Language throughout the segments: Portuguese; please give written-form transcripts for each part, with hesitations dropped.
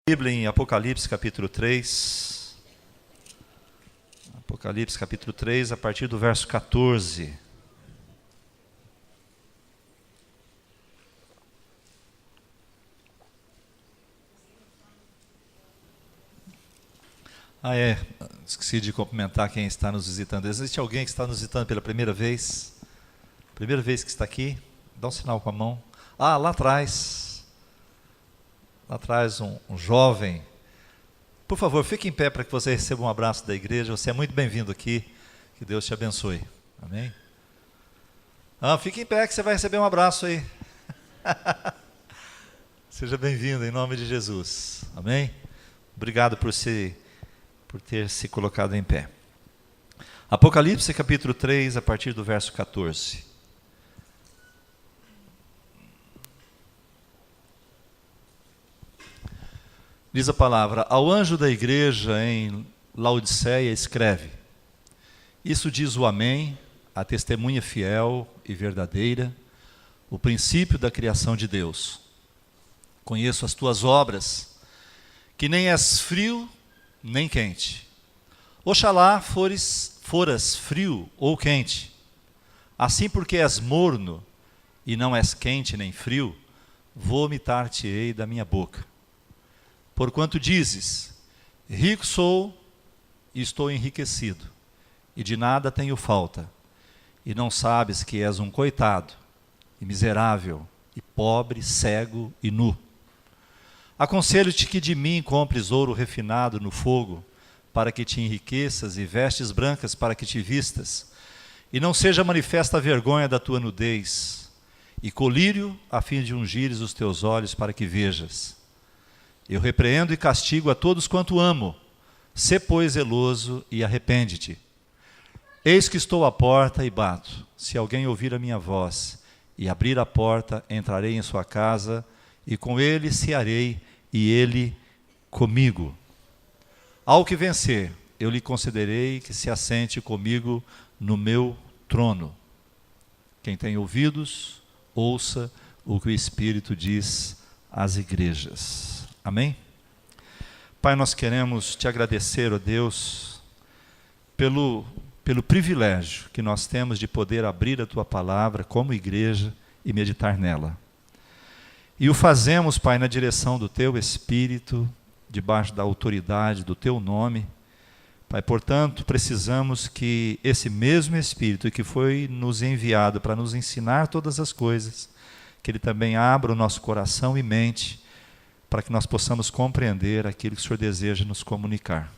Bíblia em Apocalipse capítulo 3. Apocalipse capítulo 3, a partir do verso 14. Esqueci de cumprimentar quem está nos visitando. Existe alguém que está nos visitando pela primeira vez? Primeira vez que está aqui? Dá um sinal com a mão. Lá atrás um jovem. Por favor, fique em pé para que você receba um abraço da igreja. Você é muito bem-vindo aqui. Que Deus te abençoe. Amém? Fique em pé que você vai receber um abraço aí. Seja bem-vindo em nome de Jesus. Amém? Obrigado por ter se colocado em pé. Apocalipse capítulo 3, a partir do verso 14. Diz a palavra: ao anjo da igreja em Laodiceia escreve: isso diz o Amém, a testemunha fiel e verdadeira, o princípio da criação de Deus. Conheço as tuas obras, que nem és frio nem quente. Oxalá foras frio ou quente. Assim, porque és morno e não és quente nem frio, vomitar-te-ei da minha boca. Porquanto dizes: rico sou e estou enriquecido, e de nada tenho falta, e não sabes que és um coitado, e miserável, e pobre, cego e nu. Aconselho-te que de mim compres ouro refinado no fogo, para que te enriqueças, e vestes brancas para que te vistas, e não seja manifesta a vergonha da tua nudez, e colírio a fim de ungires os teus olhos para que vejas. Eu repreendo e castigo a todos quanto amo. Sê, pois, zeloso e arrepende-te. Eis que estou à porta e bato. Se alguém ouvir a minha voz e abrir a porta, entrarei em sua casa, e com ele cearei, e ele comigo. Ao que vencer, eu lhe concederei que se assente comigo no meu trono. Quem tem ouvidos, ouça o que o Espírito diz às igrejas. Amém? Pai, nós queremos te agradecer, ó Deus, pelo privilégio que nós temos de poder abrir a tua palavra como igreja e meditar nela. E o fazemos, Pai, na direção do teu Espírito, debaixo da autoridade do teu nome. Pai, portanto, precisamos que esse mesmo Espírito que foi nos enviado para nos ensinar todas as coisas, que ele também abra o nosso coração e mente, para que nós possamos compreender aquilo que o Senhor deseja nos comunicar.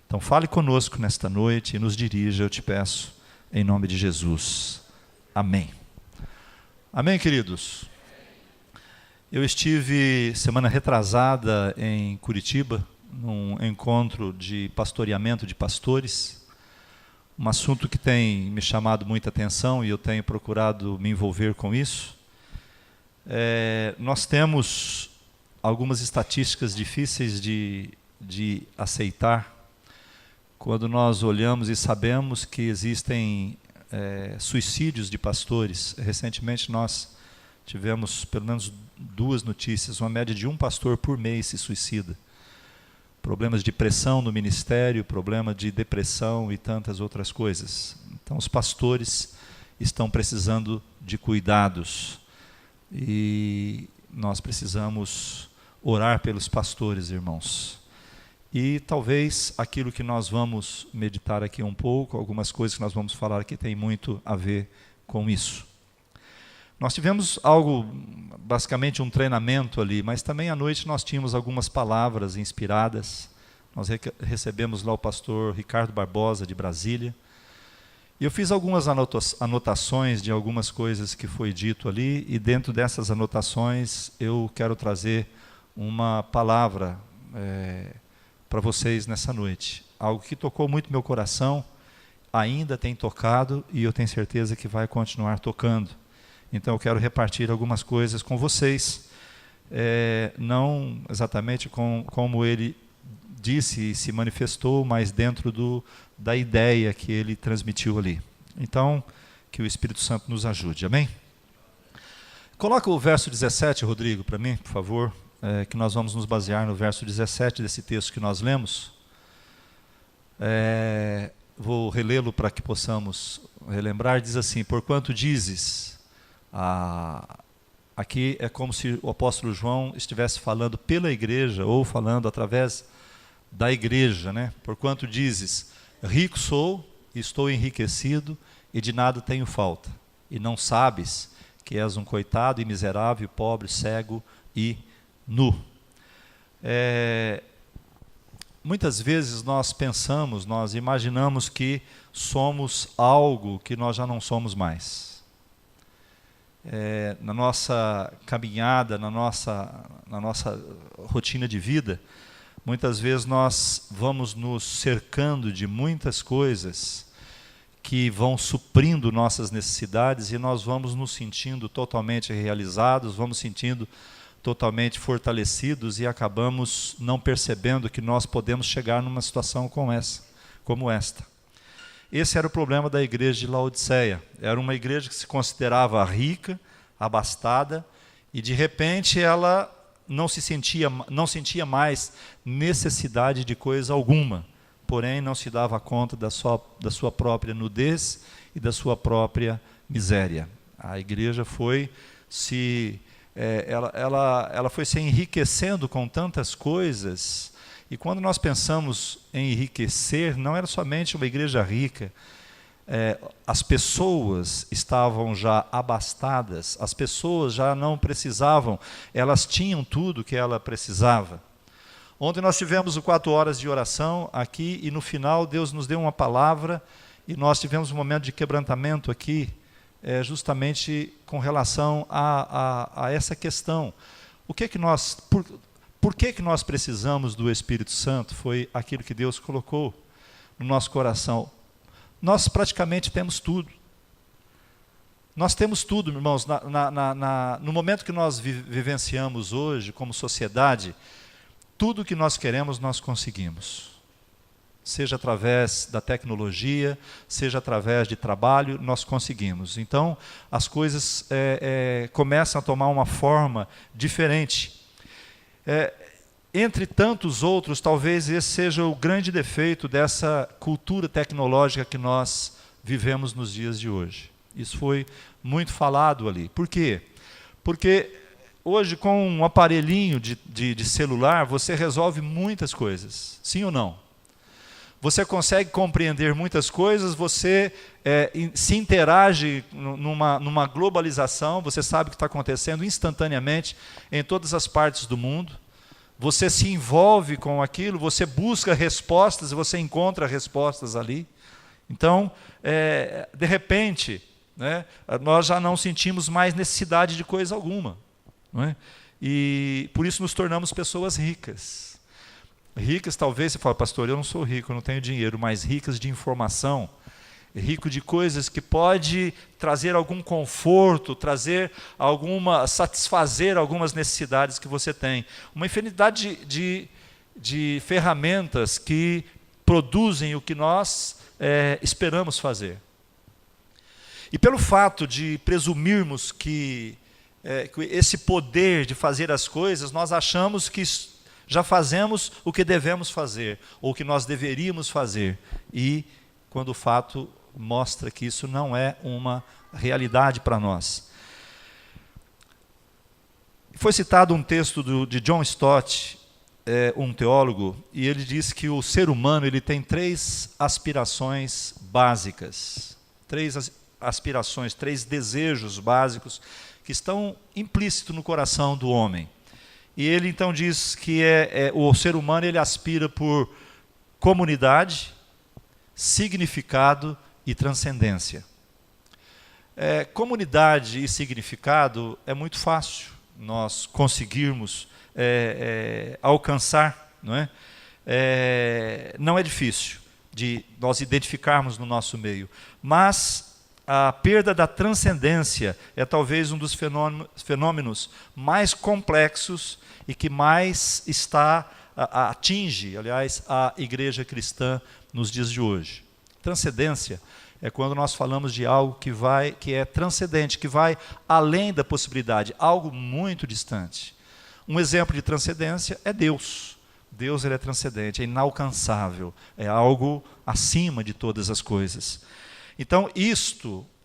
Então fale conosco nesta noite e nos dirija, eu te peço, em nome de Jesus. Amém. Amém, queridos? Eu estive semana retrasada em Curitiba, num encontro de pastoreamento de pastores, um assunto que tem me chamado muita atenção e eu tenho procurado me envolver com isso. Nós temos algumas estatísticas difíceis de aceitar, quando nós olhamos e sabemos que existem suicídios de pastores. Recentemente nós tivemos pelo menos 2 notícias, uma média de um pastor por mês se suicida. Problemas de pressão no ministério, problema de depressão e tantas outras coisas. Então os pastores estão precisando de cuidados e nós precisamos orar pelos pastores, irmãos. E talvez aquilo que nós vamos meditar aqui um pouco, algumas coisas que nós vamos falar aqui tem muito a ver com isso. Nós tivemos algo, basicamente um treinamento ali, mas também à noite nós tínhamos algumas palavras inspiradas. Nós recebemos lá o pastor Ricardo Barbosa, de Brasília. E eu fiz algumas anotações de algumas coisas que foi dito ali, e dentro dessas anotações eu quero trazer uma palavra para vocês nessa noite. Algo que tocou muito meu coração, ainda tem tocado e eu tenho certeza que vai continuar tocando. Então eu quero repartir algumas coisas com vocês, não exatamente como ele disse e se manifestou, mas dentro da ideia que ele transmitiu ali. Então, que o Espírito Santo nos ajude, amém? Coloca o verso 17, Rodrigo, para mim, por favor. que nós vamos nos basear no verso 17 desse texto que nós lemos. Vou relê-lo para que possamos relembrar. Diz assim: porquanto dizes... Aqui é como se o apóstolo João estivesse falando pela igreja, ou falando através da igreja, né? Porquanto dizes, rico sou, estou enriquecido, e de nada tenho falta. E não sabes que és um coitado e miserável, pobre, cego e nu. Muitas vezes nós pensamos, nós imaginamos que somos algo que nós já não somos mais. Na nossa caminhada, na nossa rotina de vida, muitas vezes nós vamos nos cercando de muitas coisas que vão suprindo nossas necessidades, e nós vamos nos sentindo totalmente realizados, vamos sentindo totalmente fortalecidos, e acabamos não percebendo que nós podemos chegar numa situação como esta. Esse era o problema da igreja de Laodiceia. Era uma igreja que se considerava rica, abastada, e de repente ela não sentia mais necessidade de coisa alguma, porém não se dava conta da sua própria nudez e da sua própria miséria. A igreja foi ela foi se enriquecendo com tantas coisas. E quando nós pensamos em enriquecer, não era somente uma igreja rica. As pessoas estavam já abastadas, as pessoas já não precisavam, elas tinham tudo que ela precisava. Ontem nós tivemos o 4 horas de oração aqui, e no final Deus nos deu uma palavra, e nós tivemos um momento de quebrantamento aqui, justamente com relação a essa questão. Por que nós precisamos do Espírito Santo? Foi aquilo que Deus colocou no nosso coração. Nós praticamente temos tudo. Nós temos tudo, irmãos. No momento que nós vivenciamos hoje, como sociedade, tudo que nós queremos, nós conseguimos. Seja através da tecnologia, seja através de trabalho, nós conseguimos. Então, as coisas começam a tomar uma forma diferente. Entre tantos outros, talvez esse seja o grande defeito dessa cultura tecnológica que nós vivemos nos dias de hoje. Isso foi muito falado ali. Por quê? Porque hoje, com um aparelhinho de celular, você resolve muitas coisas. Sim ou não? Você consegue compreender muitas coisas, você se interage numa globalização, você sabe o que está acontecendo instantaneamente em todas as partes do mundo. Você se envolve com aquilo, você busca respostas e você encontra respostas ali. Então, de repente, né, nós já não sentimos mais necessidade de coisa alguma. Não é? E por isso nos tornamos pessoas ricas. Ricas, talvez, você fala, pastor, eu não sou rico, eu não tenho dinheiro, mas ricas de informação, rico de coisas que pode trazer algum conforto, satisfazer algumas necessidades que você tem. Uma infinidade de ferramentas que produzem o que nós esperamos fazer. E pelo fato de presumirmos que esse poder de fazer as coisas, nós achamos que já fazemos o que devemos fazer, ou o que nós deveríamos fazer. E quando o fato mostra que isso não é uma realidade para nós. Foi citado um texto de John Stott, um teólogo, e ele diz que o ser humano ele tem 3 aspirações básicas, 3 aspirações, 3 desejos básicos que estão implícitos no coração do homem. E ele então diz que o ser humano ele aspira por comunidade, significado e transcendência. Comunidade e significado é muito fácil nós conseguirmos alcançar, não é? Não é difícil de nós identificarmos no nosso meio, mas a perda da transcendência é talvez um dos fenômenos mais complexos e que mais atinge, aliás, a igreja cristã nos dias de hoje. Transcendência é quando nós falamos de algo que é transcendente, que vai além da possibilidade, algo muito distante. Um exemplo de transcendência é Deus. Deus, ele é transcendente, é inalcançável, é algo acima de todas as coisas. Então,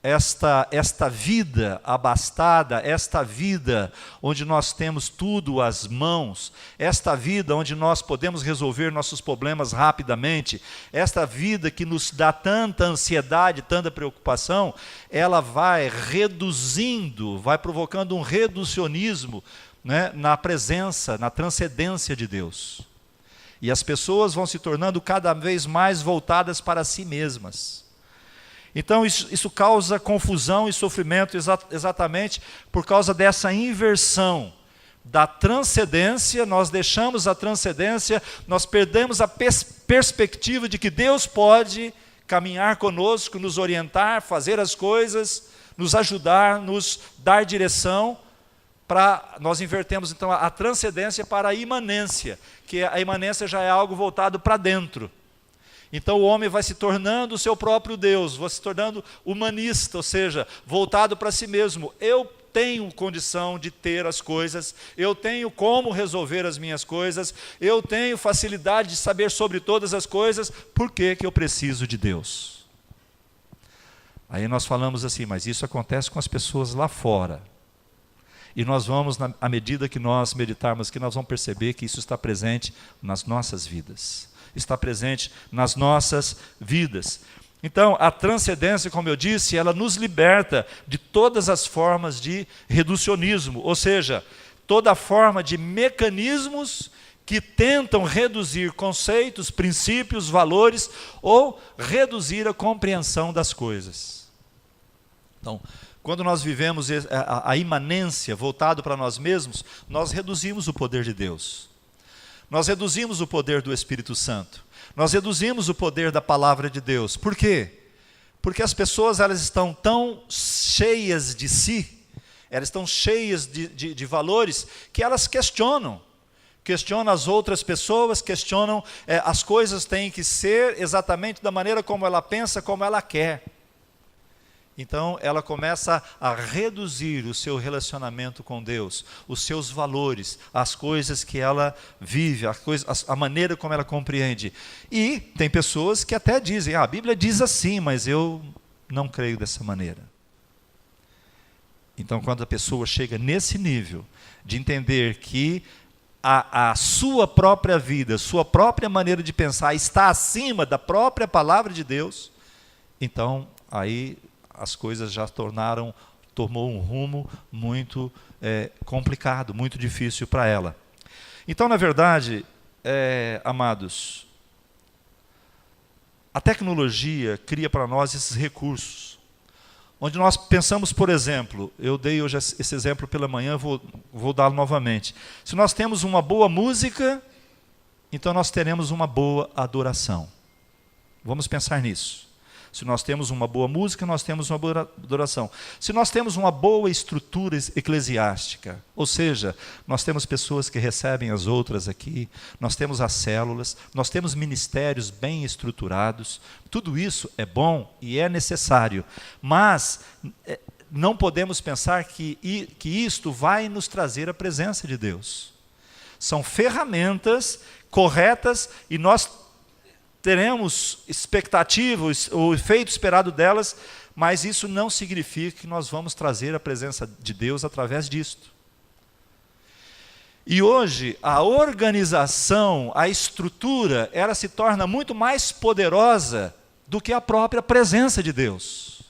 esta vida abastada, esta vida onde nós temos tudo às mãos, esta vida onde nós podemos resolver nossos problemas rapidamente, esta vida que nos dá tanta ansiedade, tanta preocupação, ela vai reduzindo, vai provocando um reducionismo, né, na presença, na transcendência de Deus. E as pessoas vão se tornando cada vez mais voltadas para si mesmas. Então isso causa confusão e sofrimento exatamente por causa dessa inversão da transcendência. Nós deixamos a transcendência, nós perdemos a perspectiva de que Deus pode caminhar conosco, nos orientar, fazer as coisas, nos ajudar, nos dar direção. Nós invertemos então a transcendência para a imanência, que a imanência já é algo voltado para dentro. Então o homem vai se tornando o seu próprio Deus, vai se tornando humanista, ou seja, voltado para si mesmo. Eu tenho condição de ter as coisas, eu tenho como resolver as minhas coisas, eu tenho facilidade de saber sobre todas as coisas, por que eu preciso de Deus? Aí nós falamos assim, mas isso acontece com as pessoas lá fora. E nós vamos, à medida que nós meditarmos, que nós vamos perceber que isso está presente nas nossas vidas. Está presente nas nossas vidas. Então, a transcendência, como eu disse, ela nos liberta de todas as formas de reducionismo, ou seja, toda forma de mecanismos que tentam reduzir conceitos, princípios, valores, ou reduzir a compreensão das coisas. Então, quando nós vivemos a imanência voltado para nós mesmos, nós reduzimos o poder de Deus. Nós reduzimos o poder do Espírito Santo. Nós reduzimos o poder da palavra de Deus. Por quê? Porque as pessoas elas estão tão cheias de si, elas estão cheias de valores, que elas questionam as outras pessoas, questionam as coisas têm que ser exatamente da maneira como ela pensa, como ela quer. Então ela começa a reduzir o seu relacionamento com Deus, os seus valores, as coisas que ela vive, a maneira como ela compreende. E tem pessoas que até dizem, a Bíblia diz assim, mas eu não creio dessa maneira. Então quando a pessoa chega nesse nível de entender que a sua própria vida, sua própria maneira de pensar está acima da própria palavra de Deus, então aí as coisas já tomou um rumo muito complicado, muito difícil para ela. Então, na verdade, amados, a tecnologia cria para nós esses recursos, onde nós pensamos, por exemplo, eu dei hoje esse exemplo pela manhã, vou dá-lo novamente. Se nós temos uma boa música, então nós teremos uma boa adoração. Vamos pensar nisso. Se nós temos uma boa música, nós temos uma boa adoração. Se nós temos uma boa estrutura eclesiástica, ou seja, nós temos pessoas que recebem as outras aqui, nós temos as células, nós temos ministérios bem estruturados, tudo isso é bom e é necessário, mas não podemos pensar que isto vai nos trazer a presença de Deus. São ferramentas corretas e nós teremos expectativas, o efeito esperado delas, mas isso não significa que nós vamos trazer a presença de Deus através disto. E hoje, a organização, a estrutura, ela se torna muito mais poderosa do que a própria presença de Deus.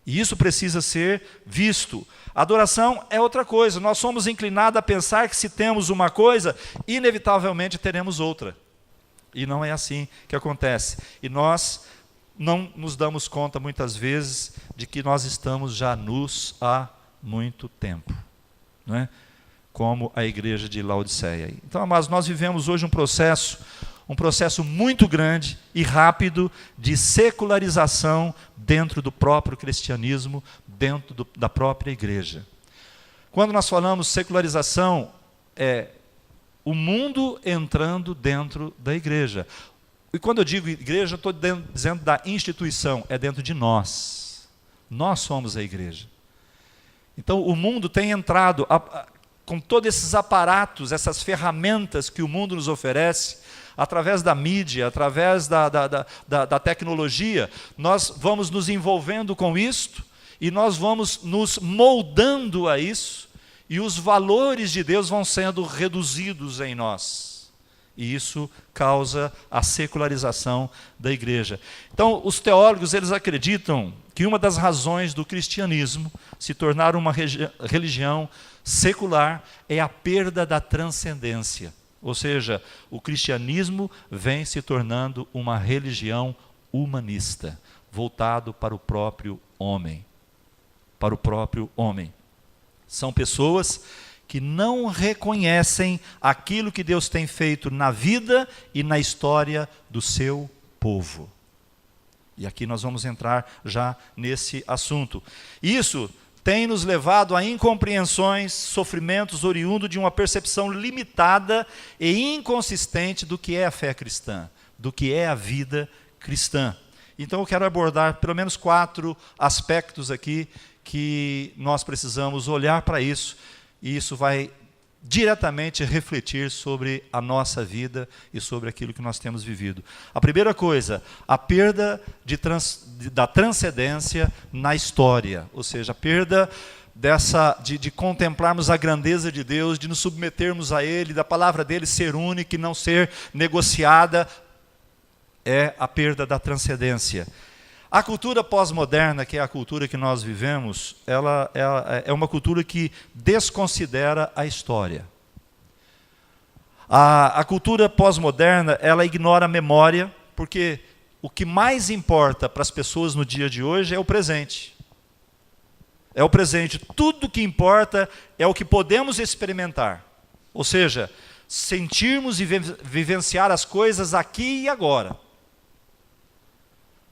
E isso precisa ser visto. A adoração é outra coisa. Nós somos inclinados a pensar que se temos uma coisa, inevitavelmente teremos outra. E não é assim que acontece. E nós não nos damos conta, muitas vezes, de que nós estamos já nus há muito tempo. Não é? Como a igreja de Laodiceia. Então, amados, nós vivemos hoje um processo muito grande e rápido de secularização dentro do próprio cristianismo, dentro da própria igreja. Quando nós falamos secularização, o mundo entrando dentro da igreja. E quando eu digo igreja, eu estou dizendo da instituição, é dentro de nós. Nós somos a igreja. Então o mundo tem entrado, com todos esses aparatos, essas ferramentas que o mundo nos oferece, através da mídia, através da tecnologia, nós vamos nos envolvendo com isto, e nós vamos nos moldando a isso, e os valores de Deus vão sendo reduzidos em nós. E isso causa a secularização da igreja. Então, os teólogos, eles acreditam que uma das razões do cristianismo se tornar uma religião secular é a perda da transcendência. Ou seja, o cristianismo vem se tornando uma religião humanista, voltado para o próprio homem. Para o próprio homem. São pessoas que não reconhecem aquilo que Deus tem feito na vida e na história do seu povo. E aqui nós vamos entrar já nesse assunto. Isso tem nos levado a incompreensões, sofrimentos oriundos de uma percepção limitada e inconsistente do que é a fé cristã, do que é a vida cristã. Então eu quero abordar pelo menos 4 aspectos aqui que nós precisamos olhar para isso, e isso vai diretamente refletir sobre a nossa vida e sobre aquilo que nós temos vivido. A primeira coisa, a perda da transcendência na história, ou seja, a perda de contemplarmos a grandeza de Deus, de nos submetermos a Ele, da palavra dEle ser única e não ser negociada, é a perda da transcendência. A cultura pós-moderna, que é a cultura que nós vivemos, ela é uma cultura que desconsidera a história. A cultura pós-moderna, ela ignora a memória, porque o que mais importa para as pessoas no dia de hoje é o presente. É o presente. Tudo que importa é o que podemos experimentar. Ou seja, sentirmos e vivenciar as coisas aqui e agora.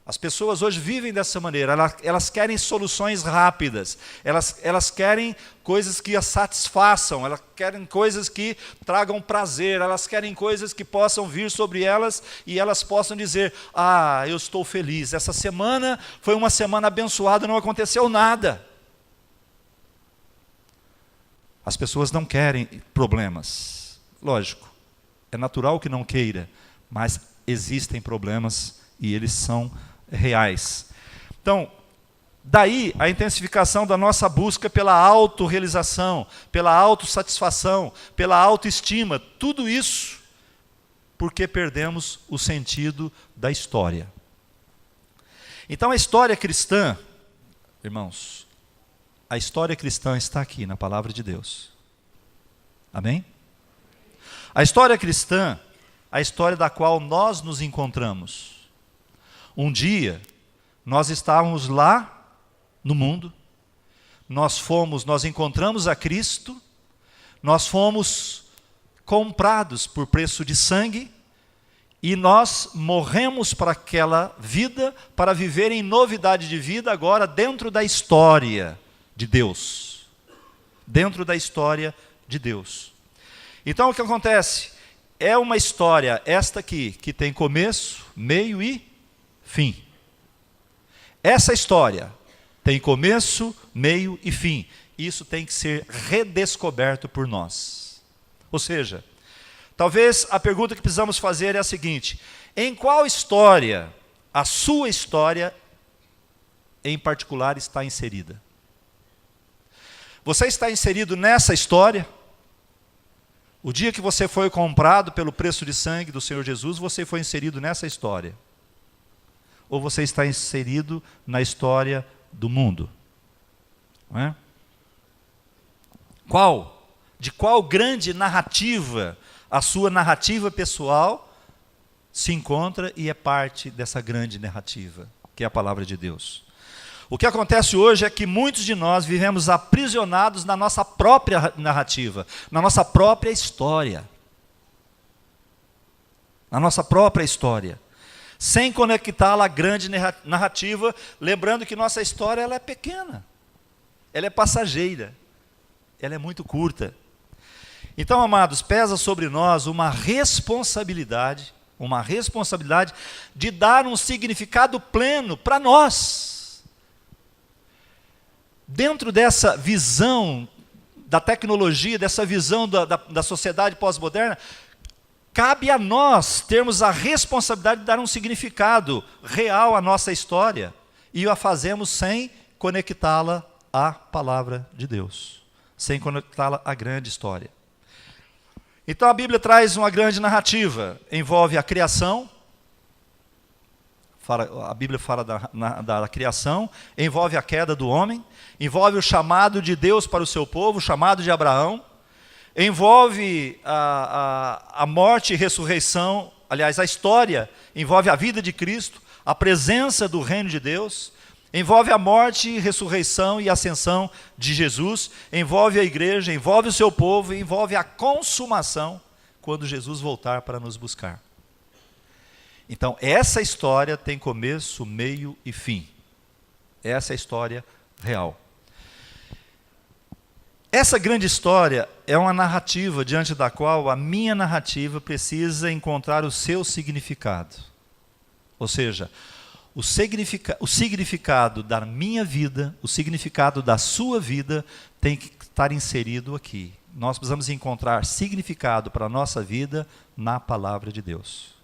As pessoas hoje vivem dessa maneira, elas querem soluções rápidas, elas querem coisas que as satisfaçam, elas querem coisas que tragam prazer, elas querem coisas que possam vir sobre elas e elas possam dizer: ah, eu estou feliz, essa semana foi uma semana abençoada, não aconteceu nada. As pessoas não querem problemas, lógico, é natural que não queira, mas existem problemas e eles são reais. Então, daí a intensificação da nossa busca pela autorrealização, pela autossatisfação, pela autoestima, tudo isso porque perdemos o sentido da história. Então a história cristã, irmãos, a história cristã está aqui na palavra de Deus. Amém? A história cristã, a história da qual nós nos encontramos. Um dia, nós estávamos lá no mundo, nós encontramos a Cristo, nós fomos comprados por preço de sangue, e nós morremos para aquela vida, para viver em novidade de vida agora dentro da história de Deus. Dentro da história de Deus. Então o que acontece? É uma história, esta aqui, que tem começo, meio e fim. Essa história tem começo, meio e fim. Isso tem que ser redescoberto por nós. Ou seja, talvez a pergunta que precisamos fazer é a seguinte: em qual história, a sua história em particular, está inserida? Você está inserido nessa história? O dia que você foi comprado pelo preço de sangue do Senhor Jesus, você foi inserido nessa história? Ou você está inserido na história do mundo? Não é? De qual grande narrativa a sua narrativa pessoal se encontra e é parte dessa grande narrativa, que é a palavra de Deus? O que acontece hoje é que muitos de nós vivemos aprisionados na nossa própria narrativa, na nossa própria história. Na nossa própria história. Sem conectá-la à grande narrativa, lembrando que nossa história ela é pequena, ela é passageira, ela é muito curta. Então, amados, pesa sobre nós uma responsabilidade de dar um significado pleno para nós. Dentro dessa visão da tecnologia, dessa visão da sociedade pós-moderna, cabe a nós termos a responsabilidade de dar um significado real à nossa história, e a fazemos sem conectá-la à palavra de Deus, sem conectá-la à grande história. Então a Bíblia traz uma grande narrativa, envolve a criação, a Bíblia fala da criação, envolve a queda do homem, envolve o chamado de Deus para o seu povo, o chamado de Abraão, envolve a morte e ressurreição, aliás, a história, envolve a vida de Cristo, a presença do reino de Deus, envolve a morte, ressurreição e ascensão de Jesus, envolve a igreja, envolve o seu povo, envolve a consumação, quando Jesus voltar para nos buscar. Então, essa história tem começo, meio e fim. Essa é a história real. Essa grande história é uma narrativa diante da qual a minha narrativa precisa encontrar o seu significado. Ou seja, o significado da minha vida, o significado da sua vida tem que estar inserido aqui. Nós precisamos encontrar significado para a nossa vida na palavra de Deus.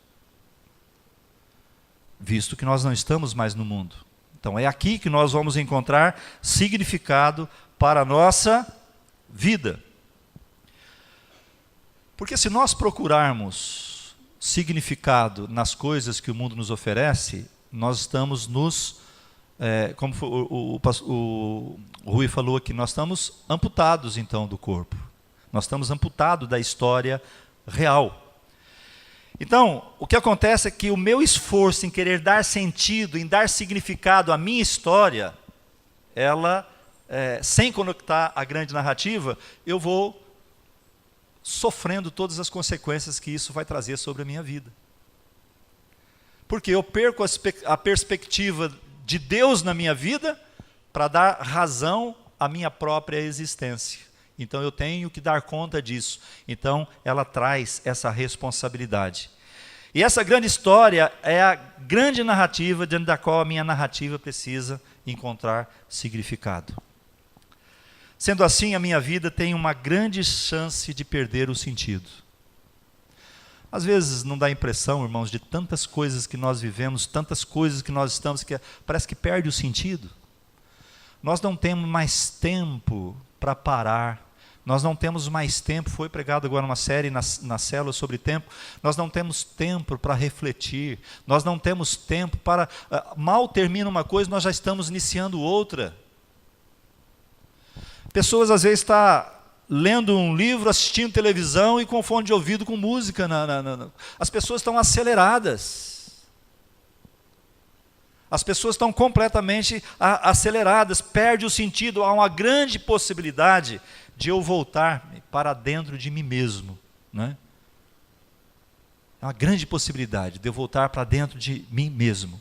Visto que nós não estamos mais no mundo. Então é aqui que nós vamos encontrar significado para a nossa vida. Porque se nós procurarmos significado nas coisas que o mundo nos oferece, nós estamos como o Rui falou aqui, nós estamos amputados então do corpo. Nós estamos amputados da história real. Então, o que acontece é que o meu esforço em querer dar sentido, em dar significado à minha história, ela, sem conectar a grande narrativa, eu vou sofrendo todas as consequências que isso vai trazer sobre a minha vida. Porque eu perco a perspectiva de Deus na minha vida para dar razão à minha própria existência. Então eu tenho que dar conta disso. Então ela traz essa responsabilidade. E essa grande história é a grande narrativa diante da qual a minha narrativa precisa encontrar significado. Sendo assim, a minha vida tem uma grande chance de perder o sentido. Às vezes não dá impressão, irmãos, de tantas coisas que nós vivemos, tantas coisas que nós estamos, que parece que perde o sentido. Nós não temos mais tempo para parar. Nós não temos mais tempo, foi pregado agora uma série na célula sobre tempo, nós não temos tempo para refletir, nós não temos tempo para, mal termina uma coisa, nós já estamos iniciando outra. Pessoas às vezes estão lendo um livro, assistindo televisão e com fone de ouvido com música. As pessoas estão aceleradas. As pessoas estão completamente aceleradas, perde o sentido, há uma grande possibilidade de eu voltar para dentro de mim mesmo. Né? É uma grande possibilidade de eu voltar para dentro de mim mesmo.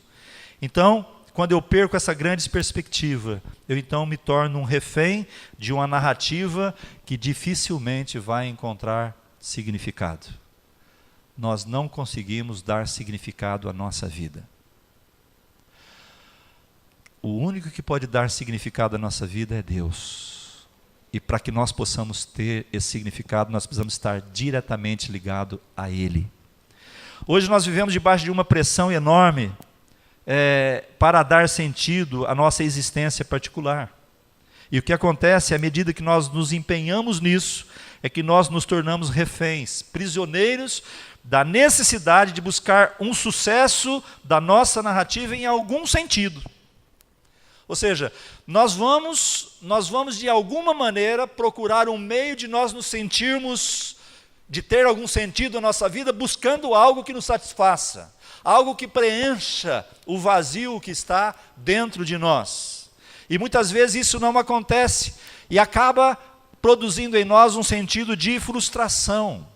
Então, quando eu perco essa grande perspectiva, eu então me torno um refém de uma narrativa que dificilmente vai encontrar significado. Nós não conseguimos dar significado à nossa vida. O único que pode dar significado à nossa vida é Deus. E para que nós possamos ter esse significado, nós precisamos estar diretamente ligados a Ele. Hoje nós vivemos debaixo de uma pressão enorme para dar sentido à nossa existência particular. E o que acontece, à medida que nós nos empenhamos nisso, é que nós nos tornamos reféns, prisioneiros da necessidade de buscar um sucesso da nossa narrativa em algum sentido. Ou seja, nós vamos de alguma maneira procurar um meio de nós nos sentirmos, de ter algum sentido na nossa vida, buscando algo que nos satisfaça, algo que preencha o vazio que está dentro de nós. E muitas vezes isso não acontece e acaba produzindo em nós um sentido de frustração.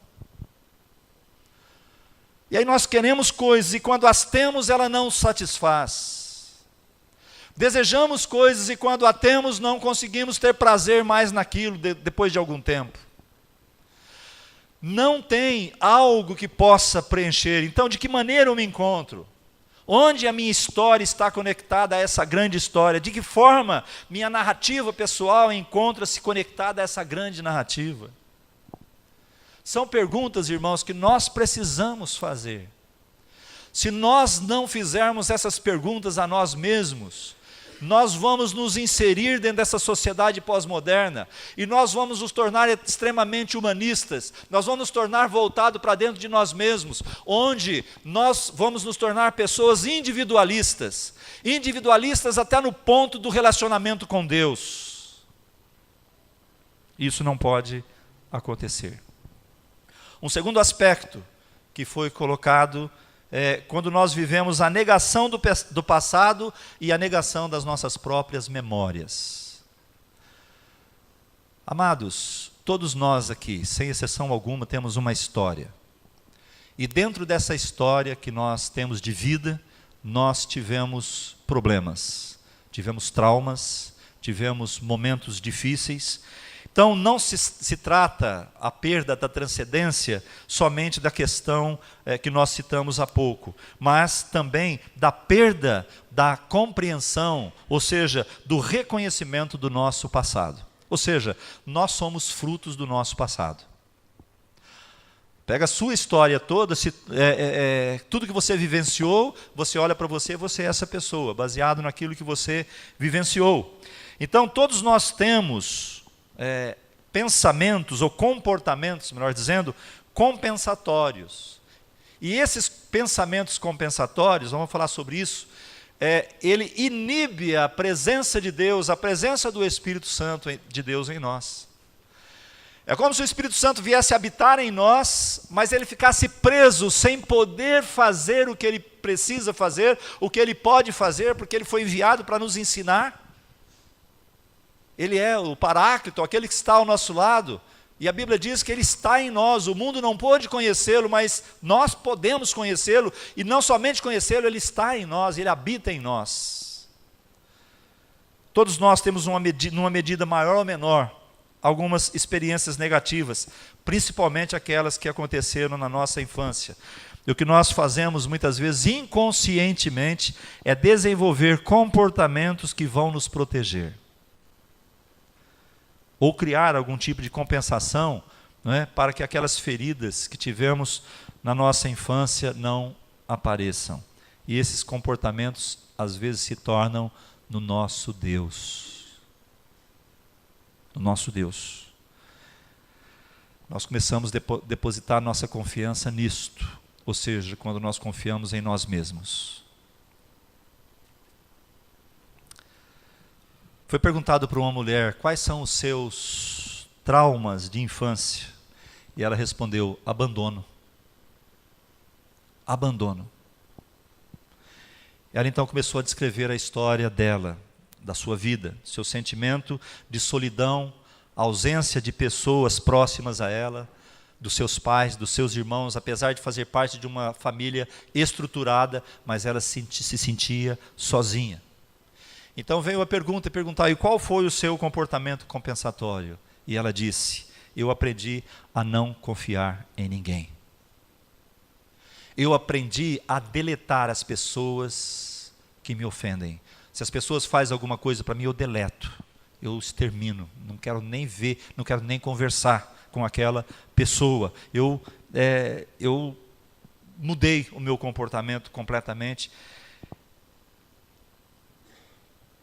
E aí nós queremos coisas e quando as temos, ela não nos satisfaz. Desejamos coisas e quando a temos não conseguimos ter prazer mais naquilo depois de algum tempo. Não tem algo que possa preencher. Então, de que maneira eu me encontro? Onde a minha história está conectada a essa grande história? De que forma minha narrativa pessoal encontra-se conectada a essa grande narrativa? São perguntas, irmãos, que nós precisamos fazer. Se nós não fizermos essas perguntas a nós mesmos, nós vamos nos inserir dentro dessa sociedade pós-moderna e nós vamos nos tornar extremamente humanistas, nós vamos nos tornar voltados para dentro de nós mesmos, onde nós vamos nos tornar pessoas individualistas, individualistas até no ponto do relacionamento com Deus. Isso não pode acontecer. Um segundo aspecto que foi colocado quando nós vivemos a negação do passado e a negação das nossas próprias memórias. Amados, todos nós aqui, sem exceção alguma, temos uma história. E dentro dessa história que nós temos de vida, nós tivemos problemas, tivemos traumas, tivemos momentos difíceis. Então, não se trata a perda da transcendência somente da questão que nós citamos há pouco, mas também da perda da compreensão, ou seja, do reconhecimento do nosso passado. Ou seja, nós somos frutos do nosso passado. Pega a sua história toda, tudo que você vivenciou, você olha para você é essa pessoa, baseado naquilo que você vivenciou. Então, todos nós temos pensamentos ou comportamentos, melhor dizendo, compensatórios. E esses pensamentos compensatórios, vamos falar sobre isso, ele inibe a presença de Deus, a presença do Espírito Santo de Deus em nós. É como se o Espírito Santo viesse habitar em nós, mas ele ficasse preso, sem poder fazer o que ele precisa fazer, o que ele pode fazer, porque ele foi enviado para nos ensinar. Ele é o Paráclito, aquele que está ao nosso lado, e a Bíblia diz que ele está em nós. O mundo não pôde conhecê-lo, mas nós podemos conhecê-lo, e não somente conhecê-lo, ele está em nós, ele habita em nós. Todos nós temos numa medida maior ou menor, algumas experiências negativas, principalmente aquelas que aconteceram na nossa infância. E o que nós fazemos muitas vezes inconscientemente é desenvolver comportamentos que vão nos proteger. Ou criar algum tipo de compensação, para que aquelas feridas que tivemos na nossa infância não apareçam. E esses comportamentos, às vezes, se tornam no nosso Deus. No nosso Deus. Nós começamos a depositar nossa confiança nisto, ou seja, quando nós confiamos em nós mesmos. Foi perguntado para uma mulher quais são os seus traumas de infância. E ela respondeu: abandono. Abandono. Ela então começou a descrever a história dela, da sua vida, seu sentimento de solidão, ausência de pessoas próximas a ela, dos seus pais, dos seus irmãos, apesar de fazer parte de uma família estruturada, mas ela se sentia sozinha. Então veio a perguntar, e qual foi o seu comportamento compensatório? E ela disse: eu aprendi a não confiar em ninguém. Eu aprendi a deletar as pessoas que me ofendem. Se as pessoas fazem alguma coisa para mim, eu deleto, eu extermino, não quero nem ver, não quero nem conversar com aquela pessoa. Eu mudei o meu comportamento completamente.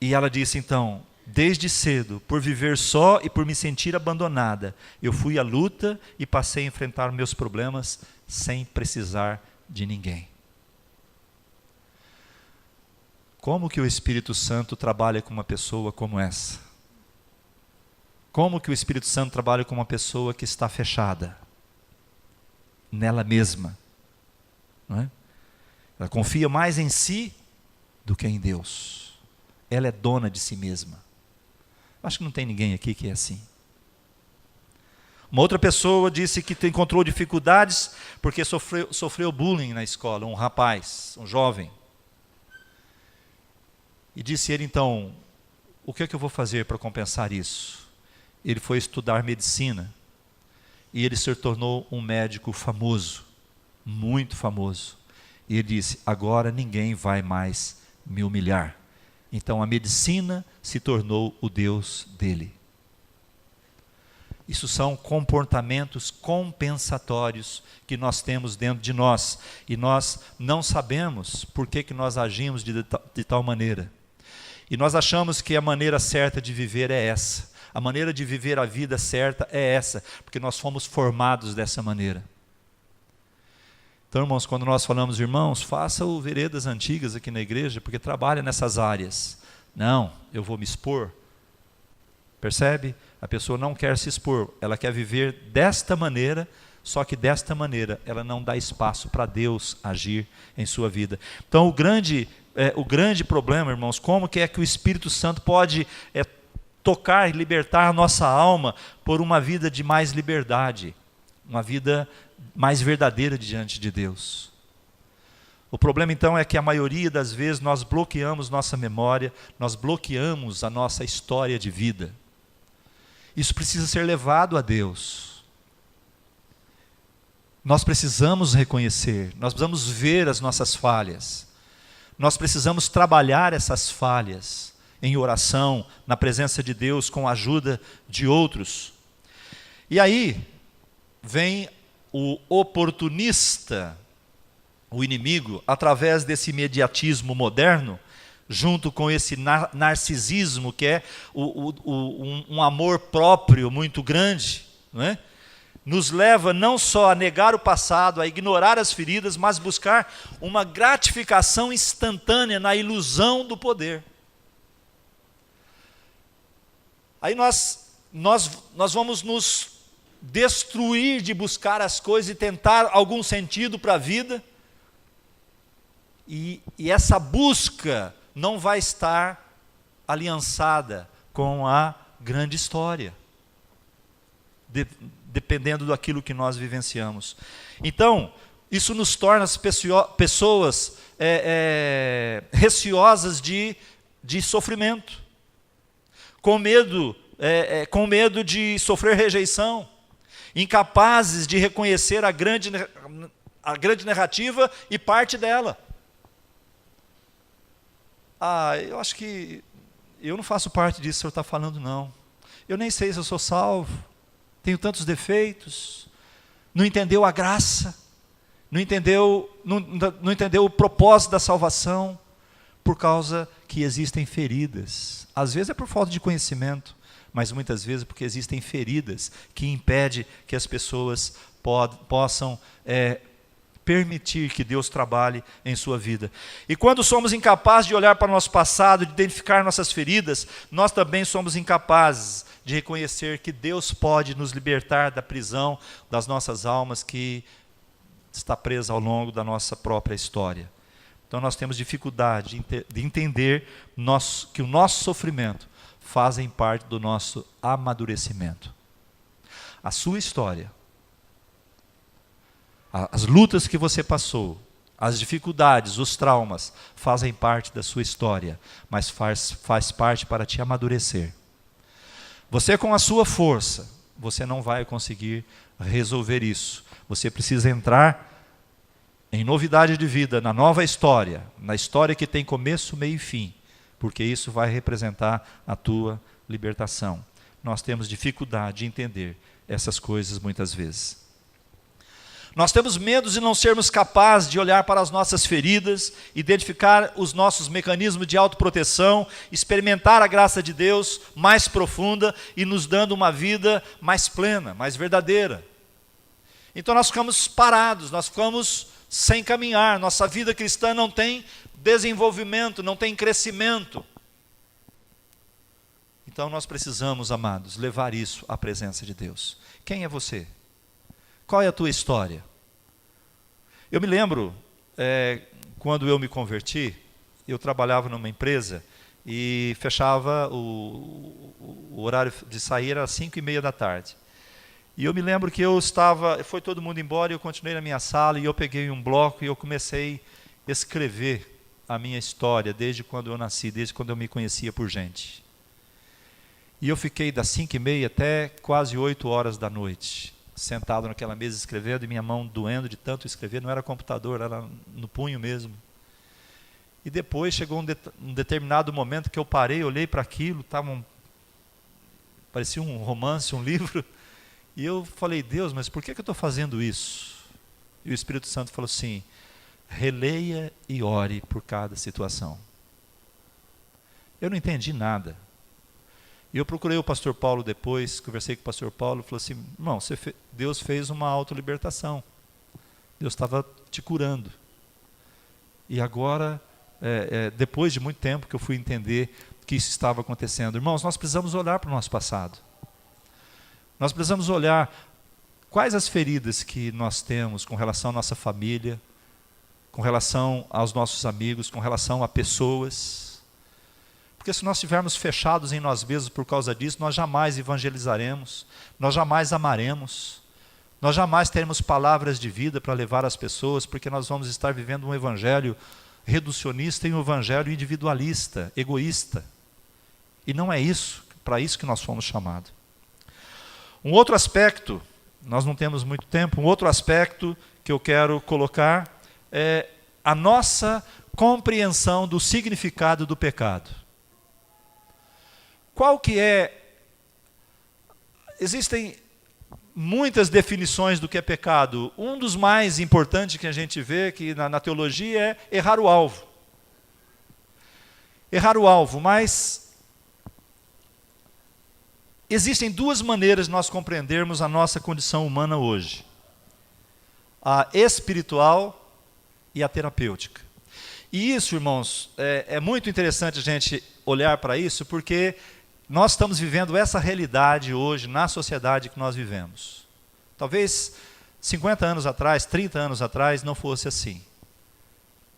E ela disse então: desde cedo, por viver só e por me sentir abandonada, eu fui à luta e passei a enfrentar meus problemas sem precisar de ninguém. Como que o Espírito Santo trabalha com uma pessoa como essa? Como que o Espírito Santo trabalha com uma pessoa que está fechada nela mesma? Não é? Ela confia mais em si do que em Deus. Ela é dona de si mesma. Acho que não tem ninguém aqui que é assim. Uma outra pessoa disse que encontrou dificuldades porque sofreu bullying na escola, um rapaz, um jovem. E disse ele então: o que é que eu vou fazer para compensar isso? Ele foi estudar medicina e ele se tornou um médico famoso, muito famoso. E ele disse: agora ninguém vai mais me humilhar. Então a medicina se tornou o Deus dele. Isso são comportamentos compensatórios que nós temos dentro de nós. E nós não sabemos por que nós agimos de tal maneira. E nós achamos que a maneira certa de viver é essa. A maneira de viver a vida certa é essa, porque nós fomos formados dessa maneira. Então, irmãos, quando nós falamos, irmãos, faça o Veredas Antigas aqui na igreja, porque trabalha nessas áreas. Não, eu vou me expor. Percebe? A pessoa não quer se expor, ela quer viver desta maneira, só que desta maneira ela não dá espaço para Deus agir em sua vida. Então o grande problema, irmãos, como que é que o Espírito Santo pode tocar e libertar a nossa alma por uma vida de mais liberdade, uma vida mais verdadeira diante de Deus? O problema então é que a maioria das vezes nós bloqueamos nossa memória, nós bloqueamos a nossa história de vida. Isso precisa ser levado a Deus. Nós precisamos reconhecer, nós precisamos ver as nossas falhas. Nós precisamos trabalhar essas falhas em oração, na presença de Deus, com a ajuda de outros. E aí vem o oportunista, o inimigo, através desse imediatismo moderno, junto com esse narcisismo, que é um amor próprio muito grande, não é? Nos leva não só a negar o passado, a ignorar as feridas, mas buscar uma gratificação instantânea na ilusão do poder. Aí nós vamos nos destruir de buscar as coisas e tentar algum sentido para a vida, e essa busca não vai estar aliançada com a grande história, dependendo daquilo que nós vivenciamos. Então, isso nos torna pessoas receosas de sofrimento, com medo de sofrer rejeição, incapazes de reconhecer a grande narrativa e parte dela. Eu acho que eu não faço parte disso que o senhor está falando, não. Eu nem sei se eu sou salvo, tenho tantos defeitos, não entendeu a graça, não entendeu o propósito da salvação, por causa que existem feridas. Às vezes é por falta de conhecimento, mas muitas vezes porque existem feridas que impedem que as pessoas possam permitir que Deus trabalhe em sua vida. E quando somos incapazes de olhar para o nosso passado, de identificar nossas feridas, nós também somos incapazes de reconhecer que Deus pode nos libertar da prisão das nossas almas que está presa ao longo da nossa própria história. Então nós temos dificuldade de entender que o nosso sofrimento fazem parte do nosso amadurecimento. A sua história, as lutas que você passou, as dificuldades, os traumas, fazem parte da sua história, mas faz parte para te amadurecer. Você com a sua força, você não vai conseguir resolver isso. Você precisa entrar em novidade de vida, na nova história, na história que tem começo, meio e fim, porque isso vai representar a tua libertação. Nós temos dificuldade de entender essas coisas muitas vezes. Nós temos medo de não sermos capazes de olhar para as nossas feridas, identificar os nossos mecanismos de autoproteção, experimentar a graça de Deus mais profunda e nos dando uma vida mais plena, mais verdadeira. Então nós ficamos parados, nós ficamos sem caminhar, nossa vida cristã não tem desenvolvimento, não tem crescimento. Então nós precisamos, amados, levar isso à presença de Deus. Quem é você? Qual é a tua história? Eu me lembro, quando eu me converti, eu trabalhava numa empresa e fechava o horário de sair às 5:30 da tarde. E eu me lembro que foi todo mundo embora e eu continuei na minha sala e eu peguei um bloco e eu comecei a escrever a minha história desde quando eu nasci, desde quando eu me conhecia por gente. E eu fiquei das 5:30 até quase 8 horas da noite, sentado naquela mesa escrevendo, e minha mão doendo de tanto escrever, não era computador, era no punho mesmo. E depois chegou um determinado momento que eu parei, olhei para aquilo, parecia um romance, um livro, e eu falei, Deus, mas por que eu estou fazendo isso? E o Espírito Santo falou assim, releia e ore por cada situação. Eu não entendi nada. E eu procurei o pastor Paulo depois, conversei com o pastor Paulo, falou assim, irmão, Deus fez uma autolibertação. Deus estava te curando. E agora, depois de muito tempo que eu fui entender que isso estava acontecendo. Irmãos, nós precisamos olhar para o nosso passado. Nós precisamos olhar quais as feridas que nós temos com relação à nossa família, com relação aos nossos amigos, com relação a pessoas. Porque se nós estivermos fechados em nós mesmos por causa disso, nós jamais evangelizaremos, nós jamais amaremos, nós jamais teremos palavras de vida para levar às pessoas, porque nós vamos estar vivendo um evangelho reducionista e um evangelho individualista, egoísta. E não é isso, para isso que nós fomos chamados. Um outro aspecto, nós não temos muito tempo, um outro aspecto que eu quero colocar é a nossa compreensão do significado do pecado. Qual que é? Existem muitas definições do que é pecado. Um dos mais importantes que a gente vê que na teologia é errar o alvo. Errar o alvo, mas existem duas maneiras de nós compreendermos a nossa condição humana hoje. A espiritual e a terapêutica. E isso, irmãos, é muito interessante a gente olhar para isso, porque nós estamos vivendo essa realidade hoje na sociedade que nós vivemos. Talvez 50 anos atrás, 30 anos atrás não fosse assim.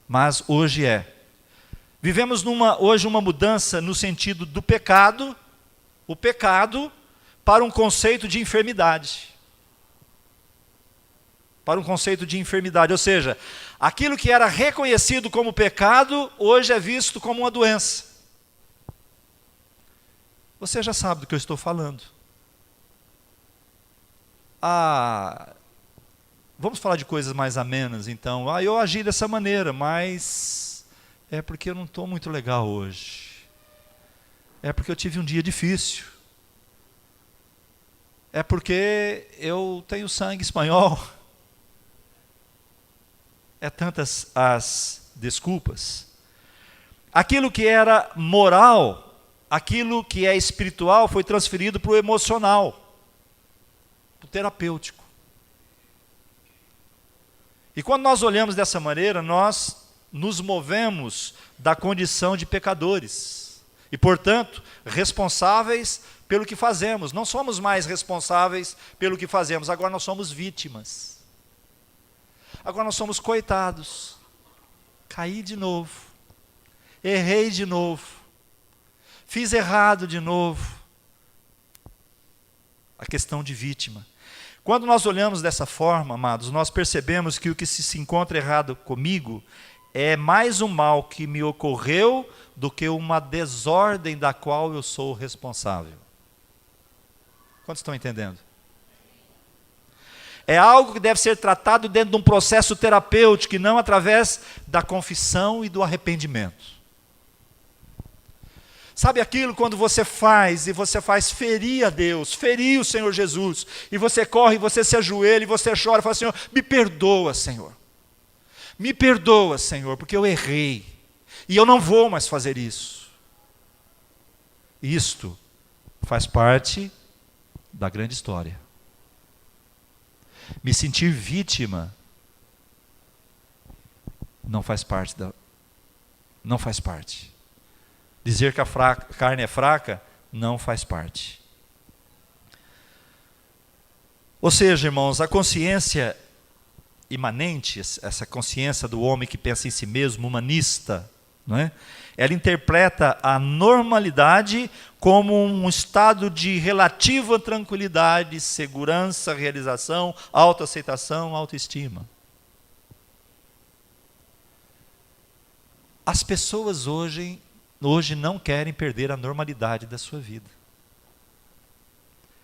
Mas hoje é. Vivemos hoje uma mudança no sentido do pecado, o pecado, para um conceito de enfermidade. Para um conceito de enfermidade, ou seja, aquilo que era reconhecido como pecado, hoje é visto como uma doença. Você já sabe do que eu estou falando. Vamos falar de coisas mais amenas, então. Eu agi dessa maneira, mas é porque eu não estou muito legal hoje. É porque eu tive um dia difícil. É porque eu tenho sangue espanhol. É tantas as desculpas. Aquilo que era moral, aquilo que é espiritual foi transferido para o emocional, para o terapêutico. E quando nós olhamos dessa maneira, nós nos movemos da condição de pecadores. E, portanto, responsáveis pelo que fazemos. Não somos mais responsáveis pelo que fazemos, agora nós somos vítimas. Agora nós somos coitados. Caí de novo. Errei de novo. Fiz errado de novo. A questão de vítima. Quando nós olhamos dessa forma, amados, nós percebemos que o que se encontra errado comigo é mais um mal que me ocorreu do que uma desordem da qual eu sou responsável. Quantos estão entendendo? É algo que deve ser tratado dentro de um processo terapêutico e não através da confissão e do arrependimento. Sabe aquilo quando você faz ferir a Deus, ferir o Senhor Jesus, e você corre, você se ajoelha, e você chora, e fala, Senhor, me perdoa, Senhor. Me perdoa, Senhor, porque eu errei, e eu não vou mais fazer isso. Isto faz parte da grande história. Me sentir vítima não faz parte. Não faz parte. Dizer que a carne é fraca não faz parte. Ou seja, irmãos, a consciência imanente, essa consciência do homem que pensa em si mesmo, humanista, não é? Ela interpreta a normalidade como um estado de relativa tranquilidade, segurança, realização, autoaceitação, autoestima. As pessoas hoje não querem perder a normalidade da sua vida.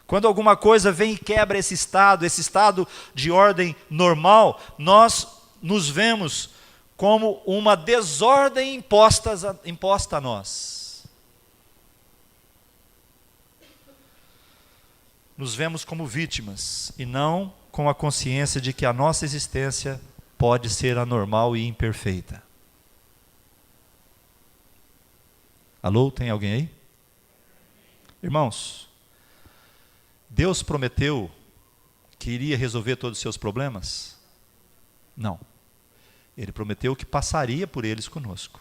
Quando alguma coisa vem e quebra esse estado de ordem normal, nós nos vemos como uma desordem imposta a nós. Nos vemos como vítimas e não com a consciência de que a nossa existência pode ser anormal e imperfeita. Alô, tem alguém aí? Irmãos, Deus prometeu que iria resolver todos os seus problemas? Não. Ele prometeu que passaria por eles conosco.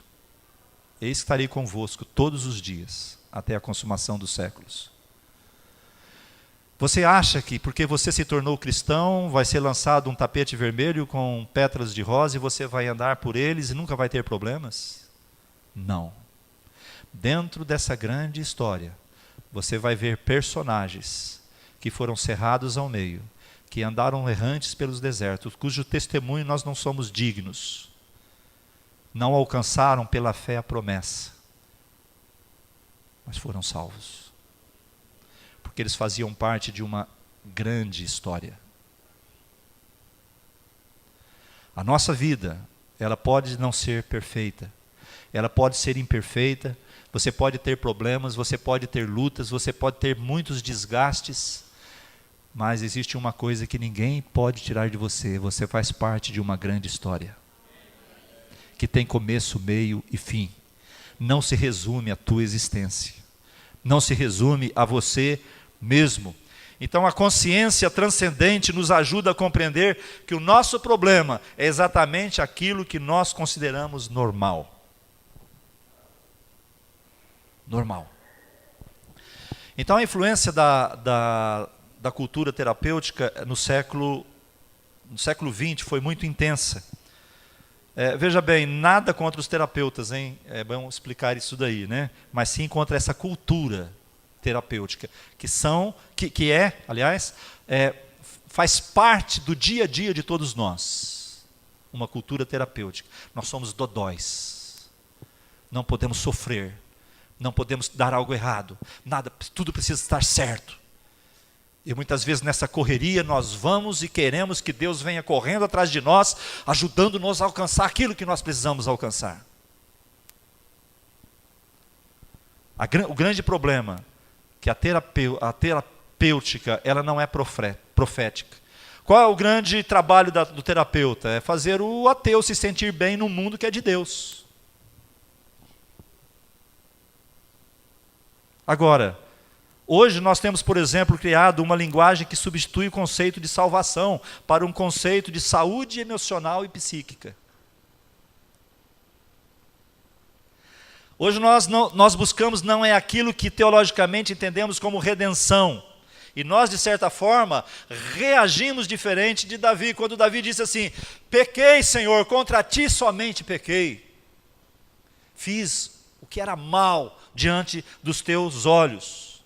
Eis que estarei convosco todos os dias, até a consumação dos séculos. Você acha que porque você se tornou cristão, vai ser lançado um tapete vermelho com pétalas de rosa e você vai andar por eles e nunca vai ter problemas? Não. Dentro dessa grande história, você vai ver personagens que foram cerrados ao meio, que andaram errantes pelos desertos, cujo testemunho nós não somos dignos. Não alcançaram pela fé a promessa, mas foram salvos. Porque eles faziam parte de uma grande história. A nossa vida, ela pode não ser perfeita, ela pode ser imperfeita, você pode ter problemas, você pode ter lutas, você pode ter muitos desgastes, mas existe uma coisa que ninguém pode tirar de você: você faz parte de uma grande história, que tem começo, meio e fim. Não se resume à tua existência, não se resume a você mesmo. Então a consciência transcendente nos ajuda a compreender que o nosso problema é exatamente aquilo que nós consideramos normal. Normal. Então a influência da cultura terapêutica no século XX foi muito intensa. Veja bem, nada contra os terapeutas, hein? É bom explicar isso daí, né? Mas sim contra essa cultura terapêutica, faz parte do dia a dia de todos nós. Uma cultura terapêutica. Nós somos dodóis. Não podemos sofrer. Não podemos dar algo errado. Nada, tudo precisa estar certo. E muitas vezes nessa correria nós vamos e queremos que Deus venha correndo atrás de nós, ajudando-nos a alcançar aquilo que nós precisamos alcançar. O grande problema é que a terapêutica ela não é profética. Qual é o grande trabalho do terapeuta? É fazer o ateu se sentir bem no mundo que é de Deus. Agora, hoje nós temos, por exemplo, criado uma linguagem que substitui o conceito de salvação para um conceito de saúde emocional e psíquica. Hoje nós buscamos não é aquilo que teologicamente entendemos como redenção. E nós, de certa forma, reagimos diferente de Davi, quando Davi disse assim: pequei, Senhor, contra ti somente pequei. Fiz o que era mal diante dos teus olhos.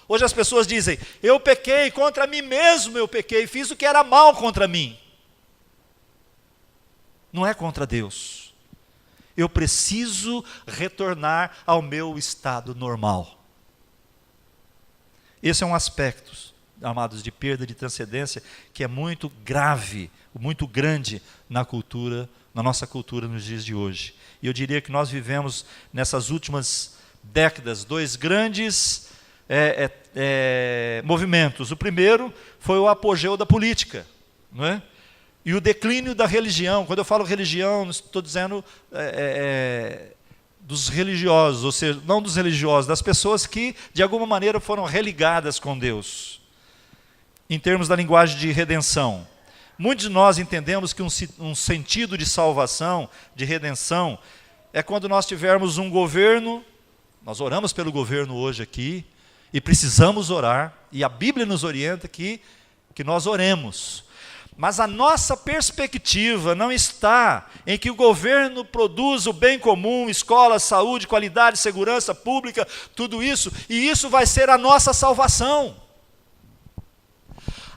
Hoje as pessoas dizem: eu pequei, contra mim mesmo eu pequei, fiz o que era mal contra mim. Não é contra Deus. Eu preciso retornar ao meu estado normal. Esse é um aspecto, amados, de perda de transcendência, que é muito grave, muito grande na nossa cultura nos dias de hoje. E eu diria que nós vivemos nessas últimas décadas dois grandes movimentos. O primeiro foi o apogeu da política, não é? E o declínio da religião. Quando eu falo religião, não estou dizendo dos religiosos, ou seja, não dos religiosos, das pessoas que de alguma maneira foram religadas com Deus, em termos da linguagem de redenção. Muitos de nós entendemos que um sentido de salvação, de redenção, é quando nós tivermos um governo. Nós oramos pelo governo hoje aqui, e precisamos orar, e a Bíblia nos orienta que nós oremos. Mas a nossa perspectiva não está em que o governo produza o bem comum, escola, saúde, qualidade, segurança pública, tudo isso, e isso vai ser a nossa salvação.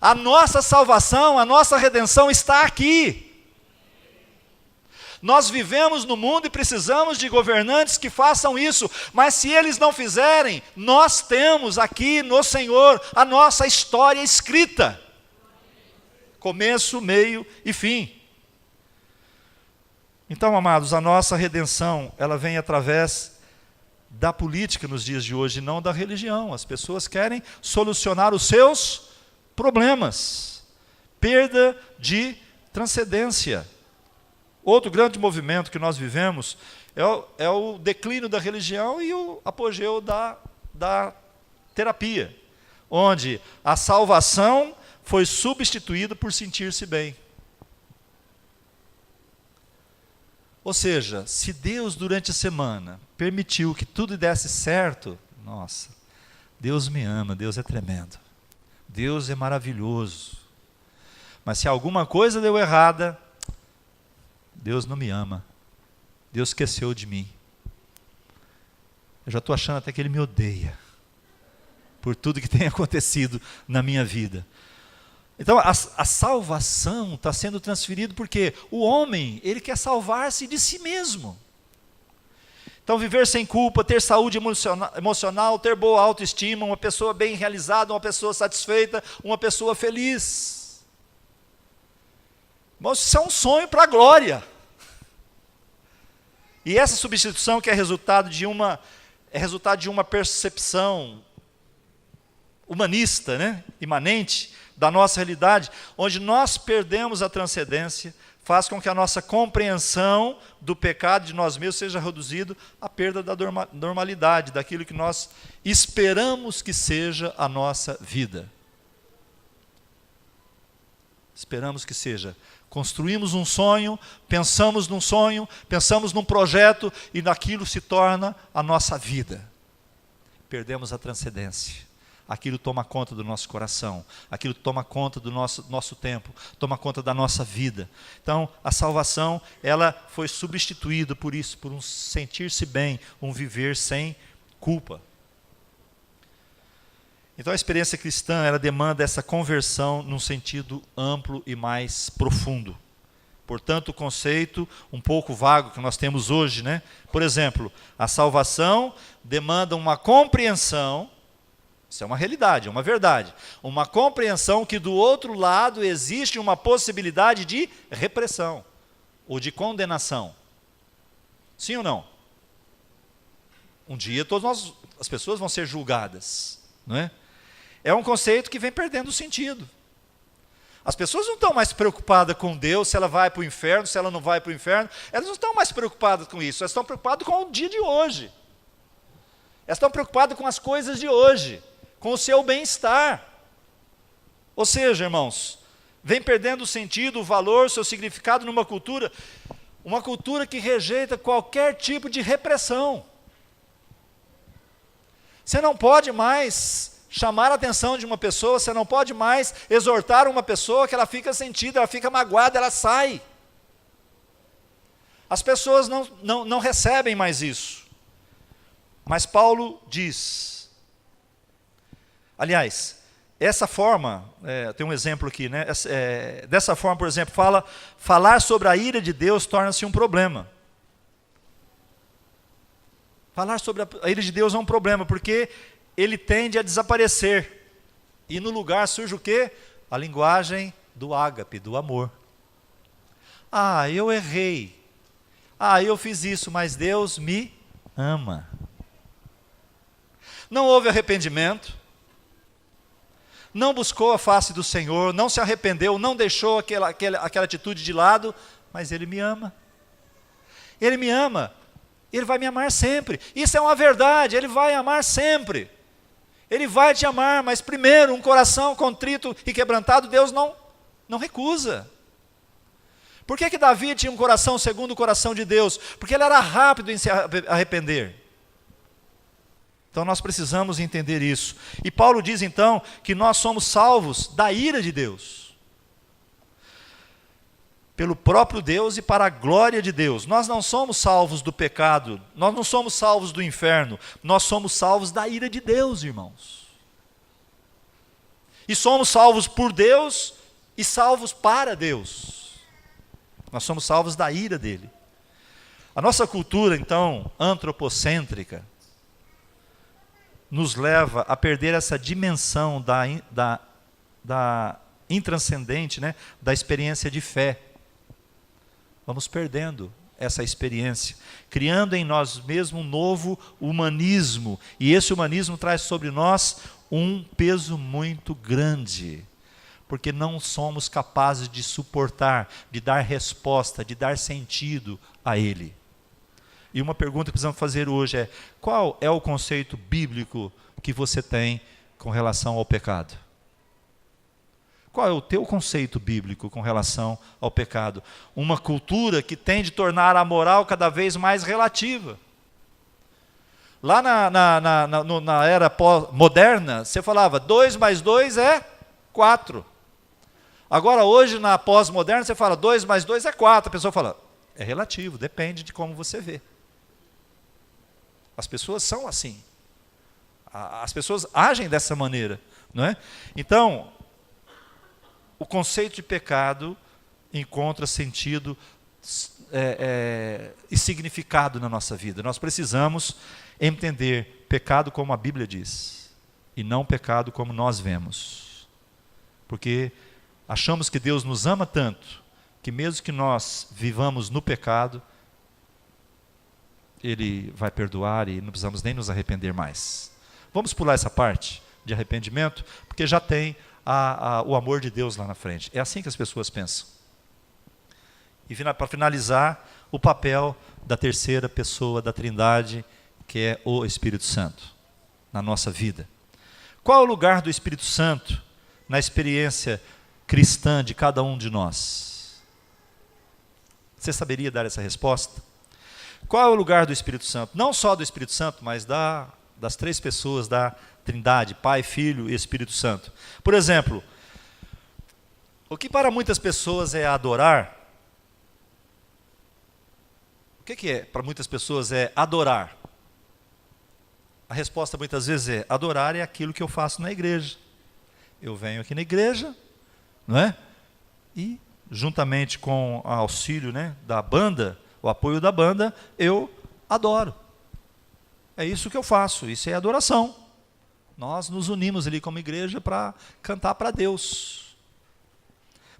A nossa salvação, a nossa redenção está aqui. Nós vivemos no mundo e precisamos de governantes que façam isso, mas se eles não fizerem, nós temos aqui no Senhor a nossa história escrita. Começo, meio e fim. Então, amados, a nossa redenção, ela vem através da política nos dias de hoje, não da religião. As pessoas querem solucionar os seus problemas. Perda de transcendência. Outro grande movimento que nós vivemos é o declínio da religião e o apogeu da terapia, onde a salvação foi substituída por sentir-se bem. Ou seja, se Deus durante a semana permitiu que tudo desse certo, nossa, Deus me ama, Deus é tremendo, Deus é maravilhoso. Mas se alguma coisa deu errada, Deus não me ama, Deus esqueceu de mim. Eu já estou achando até que Ele me odeia, por tudo que tem acontecido na minha vida. Então a salvação está sendo transferida porque o homem, ele quer salvar-se de si mesmo. Então viver sem culpa, ter saúde emocional, ter boa autoestima, uma pessoa bem realizada, uma pessoa satisfeita, uma pessoa feliz. Irmãos, isso é um sonho para a glória. E essa substituição que é resultado de uma percepção humanista, né, imanente da nossa realidade, onde nós perdemos a transcendência, faz com que a nossa compreensão do pecado de nós mesmos seja reduzido à perda da normalidade, daquilo que nós esperamos que seja a nossa vida. Esperamos que seja. Construímos um sonho, pensamos num projeto e naquilo se torna a nossa vida. Perdemos a transcendência. Aquilo toma conta do nosso coração, aquilo toma conta do nosso tempo, toma conta da nossa vida. Então, a salvação, ela foi substituída por isso, por um sentir-se bem, um viver sem culpa. Então, a experiência cristã, ela demanda essa conversão num sentido amplo e mais profundo. Portanto, o conceito um pouco vago que nós temos hoje, né? Por exemplo, a salvação demanda uma compreensão. Isso é uma realidade, é uma verdade. Uma compreensão que do outro lado existe uma possibilidade de repressão ou de condenação. Sim ou não? Um dia as pessoas vão ser julgadas, não é? É um conceito que vem perdendo sentido. As pessoas não estão mais preocupadas com Deus, se ela vai para o inferno, se ela não vai para o inferno. Elas não estão mais preocupadas com isso, elas estão preocupadas com o dia de hoje. Elas estão preocupadas com as coisas de hoje, com o seu bem-estar. Ou seja, irmãos, vem perdendo o sentido, o valor, o seu significado numa cultura, uma cultura que rejeita qualquer tipo de repressão. Você não pode mais chamar a atenção de uma pessoa, você não pode mais exortar uma pessoa que ela fica sentida, ela fica magoada, ela sai. As pessoas não recebem mais isso. Mas Paulo diz, aliás, essa forma, tem um exemplo aqui, né? Dessa forma, por exemplo, falar sobre a ira de Deus torna-se um problema. Falar sobre a ira de Deus é um problema, porque ele tende a desaparecer. E no lugar surge o quê? A linguagem do ágape, do amor. Ah, eu errei. Ah, eu fiz isso, mas Deus me ama. Não houve arrependimento. Não buscou a face do Senhor, não se arrependeu, não deixou aquela atitude de lado, mas Ele me ama. Ele me ama. Ele vai me amar sempre. Isso é uma verdade, Ele vai amar sempre. Ele vai te amar, mas primeiro, um coração contrito e quebrantado, Deus não recusa. Por que Davi tinha um coração segundo o coração de Deus? Porque ele era rápido em se arrepender. Então nós precisamos entender isso. E Paulo diz então que nós somos salvos da ira de Deus. Pelo próprio Deus e para a glória de Deus. Nós não somos salvos do pecado, nós não somos salvos do inferno, nós somos salvos da ira de Deus, irmãos. E somos salvos por Deus e salvos para Deus. Nós somos salvos da ira dele. A nossa cultura, então, antropocêntrica, nos leva a perder essa dimensão da intranscendente, né? Da experiência de fé. Vamos perdendo essa experiência, criando em nós mesmos um novo humanismo, e esse humanismo traz sobre nós um peso muito grande, porque não somos capazes de suportar, de dar resposta, de dar sentido a ele. E uma pergunta que precisamos fazer hoje é: qual é o conceito bíblico que você tem com relação ao pecado? Qual é o teu conceito bíblico com relação ao pecado? Uma cultura que tende a tornar a moral cada vez mais relativa. Lá na era moderna, você falava 2 mais 2 é 4. Agora hoje na pós-moderna você fala 2 mais 2 é 4. A pessoa fala, é relativo, depende de como você vê. As pessoas são assim. As pessoas agem dessa maneira, não é? Então, o conceito de pecado encontra sentido e significado na nossa vida. Nós precisamos entender pecado como a Bíblia diz, e não pecado como nós vemos. Porque achamos que Deus nos ama tanto, que mesmo que nós vivamos no pecado, Ele vai perdoar e não precisamos nem nos arrepender mais. Vamos pular essa parte de arrependimento, porque já tem o amor de Deus lá na frente. É assim que as pessoas pensam. E para finalizar, o papel da terceira pessoa da Trindade, que é o Espírito Santo, na nossa vida. Qual é o lugar do Espírito Santo na experiência cristã de cada um de nós? Você saberia dar essa resposta? Qual é o lugar do Espírito Santo? Não só do Espírito Santo, mas das três pessoas da Trindade, Pai, Filho e Espírito Santo. Por exemplo, o que para muitas pessoas é adorar, o que é para muitas pessoas é adorar? A resposta muitas vezes é: adorar é aquilo que eu faço na igreja. Eu venho aqui na igreja, não é? E juntamente com o auxílio, né, da banda, o apoio da banda, eu adoro. É isso que eu faço, isso é adoração. Nós nos unimos ali como igreja para cantar para Deus.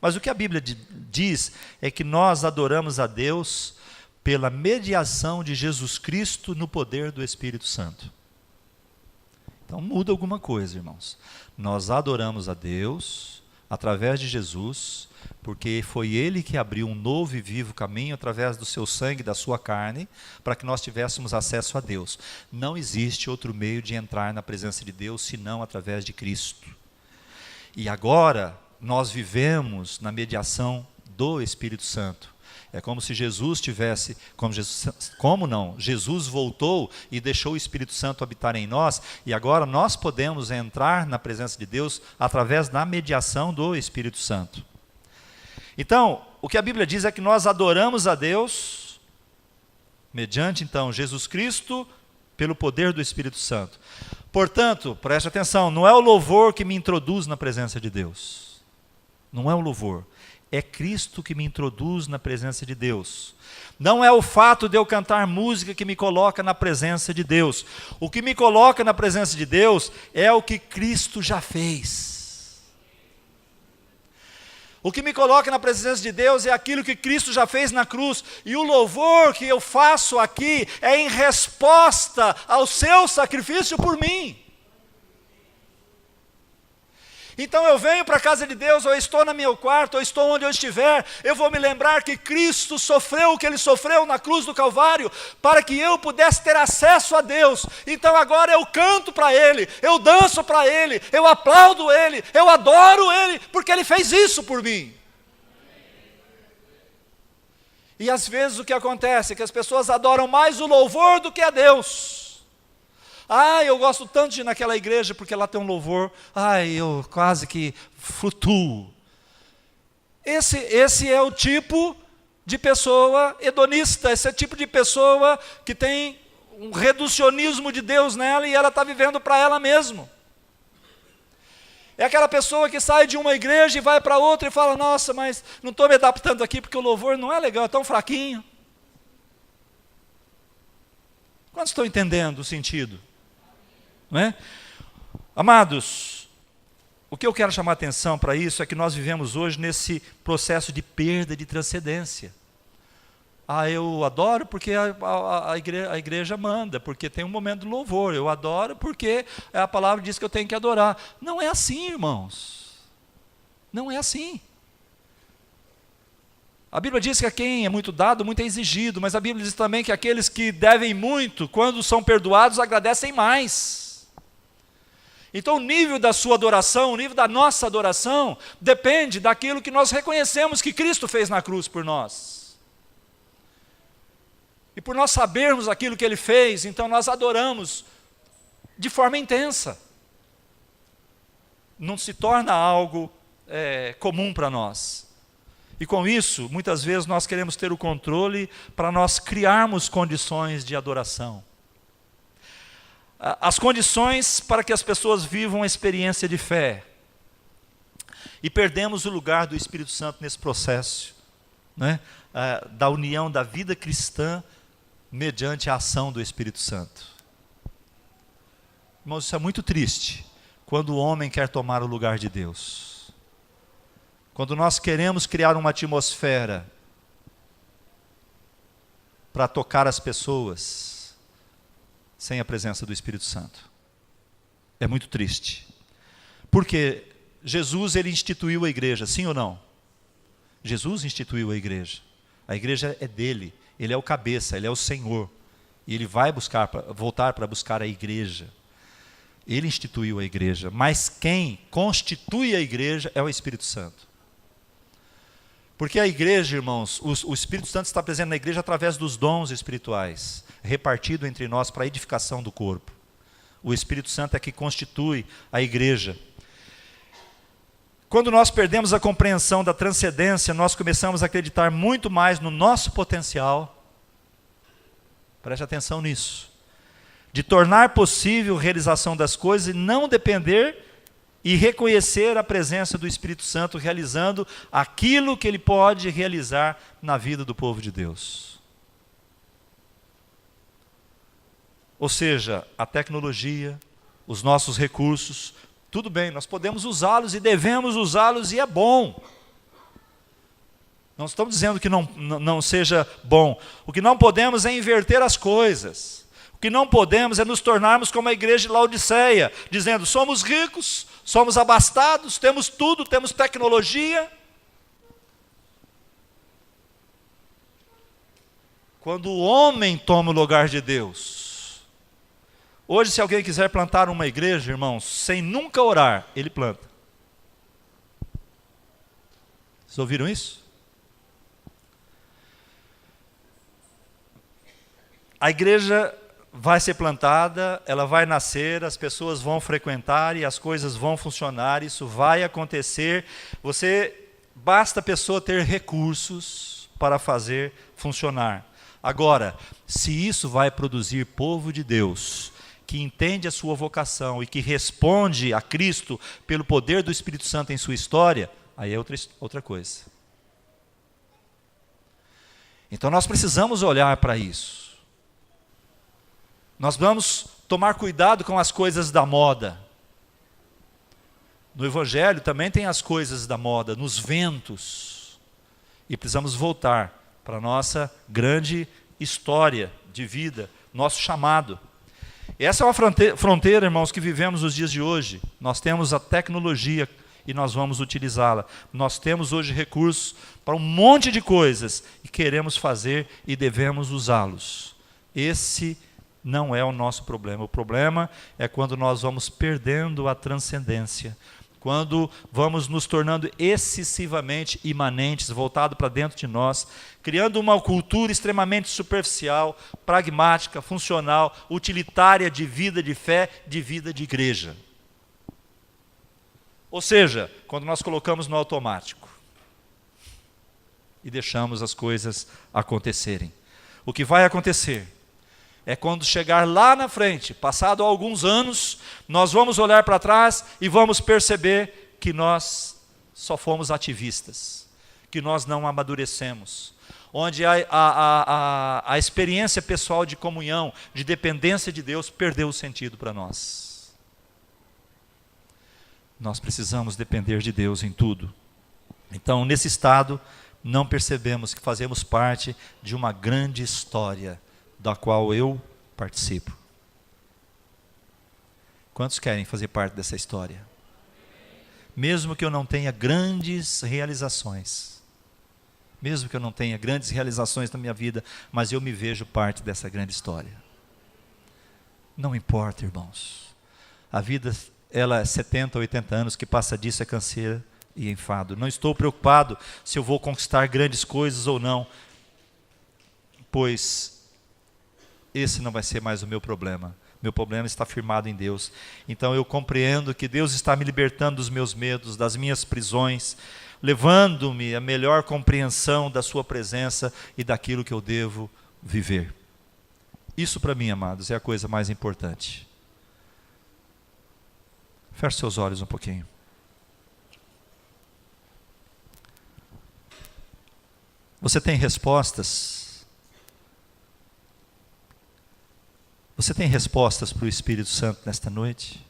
Mas o que a Bíblia diz é que nós adoramos a Deus pela mediação de Jesus Cristo no poder do Espírito Santo. Então muda alguma coisa, irmãos. Nós adoramos a Deus através de Jesus, porque foi Ele que abriu um novo e vivo caminho através do seu sangue, da sua carne, para que nós tivéssemos acesso a Deus. Não existe outro meio de entrar na presença de Deus, senão através de Cristo. E agora, nós vivemos na mediação do Espírito Santo. É como se Jesus tivesse, Jesus voltou e deixou o Espírito Santo habitar em nós, e agora nós podemos entrar na presença de Deus através da mediação do Espírito Santo. Então, o que a Bíblia diz é que nós adoramos a Deus, mediante então Jesus Cristo, pelo poder do Espírito Santo. Portanto, preste atenção, não é o louvor que me introduz na presença de Deus. Não é o louvor. É Cristo que me introduz na presença de Deus. Não é o fato de eu cantar música que me coloca na presença de Deus. O que me coloca na presença de Deus é o que Cristo já fez. O que me coloca na presença de Deus é aquilo que Cristo já fez na cruz. E o louvor que eu faço aqui é em resposta ao seu sacrifício por mim. Então eu venho para a casa de Deus, ou eu estou no meu quarto, ou estou onde eu estiver, eu vou me lembrar que Cristo sofreu o que Ele sofreu na cruz do Calvário, para que eu pudesse ter acesso a Deus. Então agora eu canto para Ele, eu danço para Ele, eu aplaudo Ele, eu adoro Ele, porque Ele fez isso por mim. E às vezes o que acontece é que as pessoas adoram mais o louvor do que a Deus. Eu gosto tanto de ir naquela igreja porque lá tem um louvor. Eu quase que flutuo. Esse é o tipo de pessoa hedonista, esse é o tipo de pessoa que tem um reducionismo de Deus nela e ela está vivendo para ela mesma. É aquela pessoa que sai de uma igreja e vai para outra e fala: nossa, mas não estou me adaptando aqui porque o louvor não é legal, é tão fraquinho. Quantos estão entendendo o sentido? Não é? Amados, o que eu quero chamar a atenção para isso é que nós vivemos hoje nesse processo de perda de transcendência. Eu adoro porque a igreja manda, porque tem um momento de louvor. Eu adoro porque a palavra diz que eu tenho que adorar. Não é assim, irmãos. Não é assim. A Bíblia diz que a quem é muito dado, muito é exigido, mas a Bíblia diz também que aqueles que devem muito, quando são perdoados, agradecem mais. Então o nível da sua adoração, o nível da nossa adoração, depende daquilo que nós reconhecemos que Cristo fez na cruz por nós. E por nós sabermos aquilo que Ele fez, então nós adoramos de forma intensa. Não se torna algo comum para nós. E com isso, muitas vezes nós queremos ter o controle para nós criarmos condições de adoração. As condições para que as pessoas vivam a experiência de fé. E perdemos o lugar do Espírito Santo nesse processo, né? Da união da vida cristã mediante a ação do Espírito Santo. Irmãos, isso é muito triste, quando o homem quer tomar o lugar de Deus. Quando nós queremos criar uma atmosfera para tocar as pessoas, sem a presença do Espírito Santo. É muito triste. Porque Jesus, Ele instituiu a igreja, sim ou não? Jesus instituiu a igreja. A igreja é dele. Ele é o cabeça, Ele é o Senhor. E Ele vai voltar para buscar a igreja. Ele instituiu a igreja. Mas quem constitui a igreja é o Espírito Santo. Porque a igreja, irmãos, o Espírito Santo está presente na igreja através dos dons espirituais, repartido entre nós para a edificação do corpo. O Espírito Santo é que constitui a igreja. Quando nós perdemos a compreensão da transcendência, nós começamos a acreditar muito mais no nosso potencial. Preste atenção nisso. De tornar possível a realização das coisas e não depender e reconhecer a presença do Espírito Santo realizando aquilo que Ele pode realizar na vida do povo de Deus. Ou seja, a tecnologia, os nossos recursos, tudo bem, nós podemos usá-los e devemos usá-los e é bom. Não estamos dizendo que não seja bom. O que não podemos é inverter as coisas. O que não podemos é nos tornarmos como a igreja de Laodiceia, dizendo, somos ricos, somos abastados, temos tudo, temos tecnologia. Quando o homem toma o lugar de Deus. Hoje, se alguém quiser plantar uma igreja, irmãos, sem nunca orar, ele planta. Vocês ouviram isso? A igreja vai ser plantada, ela vai nascer, as pessoas vão frequentar e as coisas vão funcionar, isso vai acontecer. Basta a pessoa ter recursos para fazer funcionar. Agora, se isso vai produzir povo de Deus, que entende a sua vocação e que responde a Cristo pelo poder do Espírito Santo em sua história, aí é outra coisa. Então nós precisamos olhar para isso. Nós vamos tomar cuidado com as coisas da moda. No Evangelho também tem as coisas da moda, nos ventos. E precisamos voltar para a nossa grande história de vida, nosso chamado. Essa é uma fronteira, irmãos, que vivemos nos dias de hoje. Nós temos a tecnologia e nós vamos utilizá-la. Nós temos hoje recursos para um monte de coisas e queremos fazer e devemos usá-los. Esse não é o nosso problema. O problema é quando nós vamos perdendo a transcendência, quando vamos nos tornando excessivamente imanentes, voltado para dentro de nós, criando uma cultura extremamente superficial, pragmática, funcional, utilitária de vida de fé, de vida de igreja. Ou seja, quando nós colocamos no automático e deixamos as coisas acontecerem. O que vai acontecer é quando chegar lá na frente, passado alguns anos, nós vamos olhar para trás e vamos perceber que nós só fomos ativistas, que nós não amadurecemos. onde a experiência pessoal de comunhão, de dependência de Deus, perdeu o sentido para nós. Nós precisamos depender de Deus em tudo. Então, nesse estado, não percebemos que fazemos parte de uma grande história, da qual eu participo. Quantos querem fazer parte dessa história? Mesmo que eu não tenha grandes realizações, mesmo que eu não tenha grandes realizações na minha vida, mas eu me vejo parte dessa grande história. Não importa, irmãos. A vida, ela é 70, 80 anos, que passa disso é canseira e enfado. Não estou preocupado se eu vou conquistar grandes coisas ou não, pois esse não vai ser mais o meu problema. Meu problema está firmado em Deus. Então eu compreendo que Deus está me libertando dos meus medos, das minhas prisões, levando-me à melhor compreensão da sua presença e daquilo que eu devo viver. Isso para mim, amados, é a coisa mais importante. Feche seus olhos um pouquinho. Você tem respostas? Você tem respostas para o Espírito Santo nesta noite?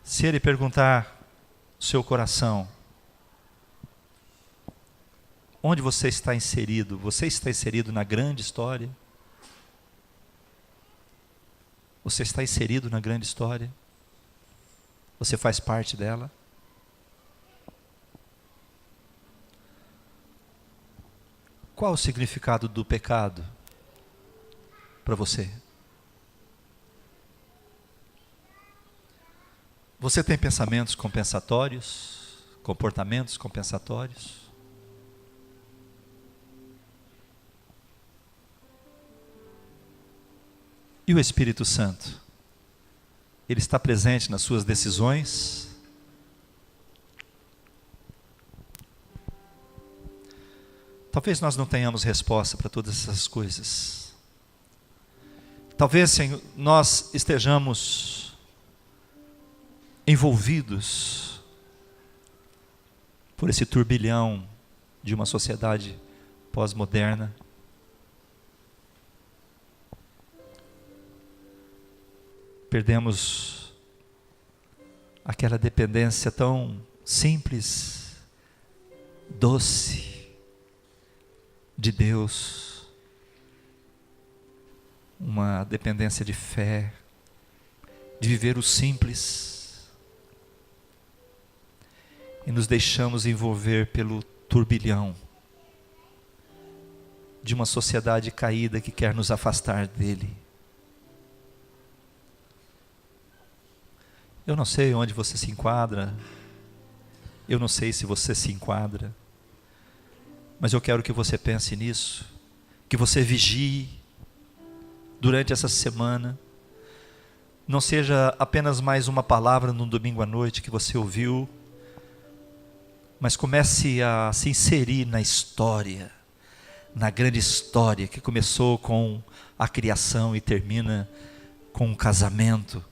Se Ele perguntar o seu coração, onde você está inserido? Você está inserido na grande história? Você está inserido na grande história? Você faz parte dela? Qual o significado do pecado para você? Você tem pensamentos compensatórios, comportamentos compensatórios? E o Espírito Santo? Ele está presente nas suas decisões? Talvez nós não tenhamos resposta para todas essas coisas. Talvez nós estejamos envolvidos por esse turbilhão de uma sociedade pós-moderna. Perdemos aquela dependência tão simples, doce de Deus. Uma dependência de fé, de viver o simples, e nos deixamos envolver pelo turbilhão de uma sociedade caída que quer nos afastar dele. Eu não sei onde você se enquadra, eu não sei se você se enquadra, mas eu quero que você pense nisso, que você vigie durante essa semana. Não seja apenas mais uma palavra num domingo à noite que você ouviu, mas comece a se inserir na história, na grande história que começou com a criação e termina com o casamento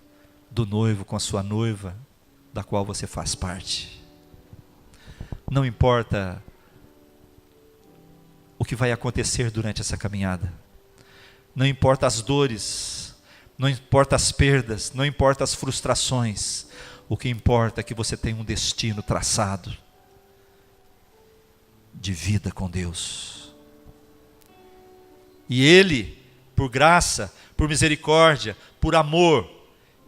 do noivo com a sua noiva, da qual você faz parte. Não importa o que vai acontecer durante essa caminhada, não importa as dores, não importa as perdas, não importa as frustrações, o que importa é que você tem um destino traçado de vida com Deus. E Ele, por graça, por misericórdia, por amor,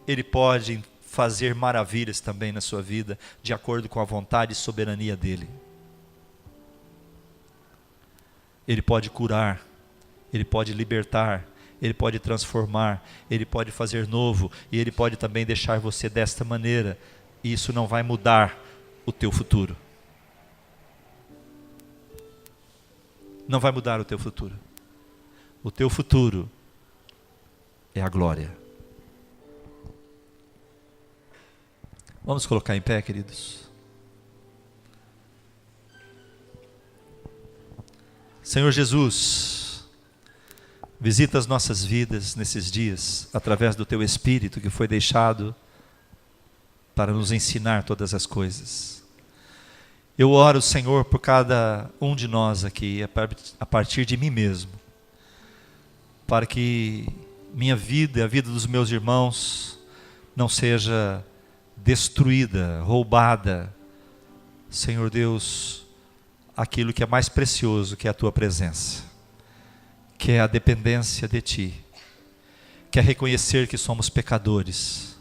Ele pode fazer maravilhas também na sua vida, de acordo com a vontade e soberania dEle. Ele pode curar, Ele pode libertar, Ele pode transformar, Ele pode fazer novo, e Ele pode também deixar você desta maneira, e isso não vai mudar o teu futuro. Não vai mudar o teu futuro. O teu futuro é a glória. Vamos colocar em pé, queridos. Senhor Jesus, visita as nossas vidas nesses dias, através do Teu Espírito que foi deixado para nos ensinar todas as coisas. Eu oro, Senhor, por cada um de nós aqui, a partir de mim mesmo, para que minha vida e a vida dos meus irmãos não seja destruída, roubada, Senhor Deus, aquilo que é mais precioso, que é a Tua presença, que é a dependência de Ti, que é reconhecer que somos pecadores.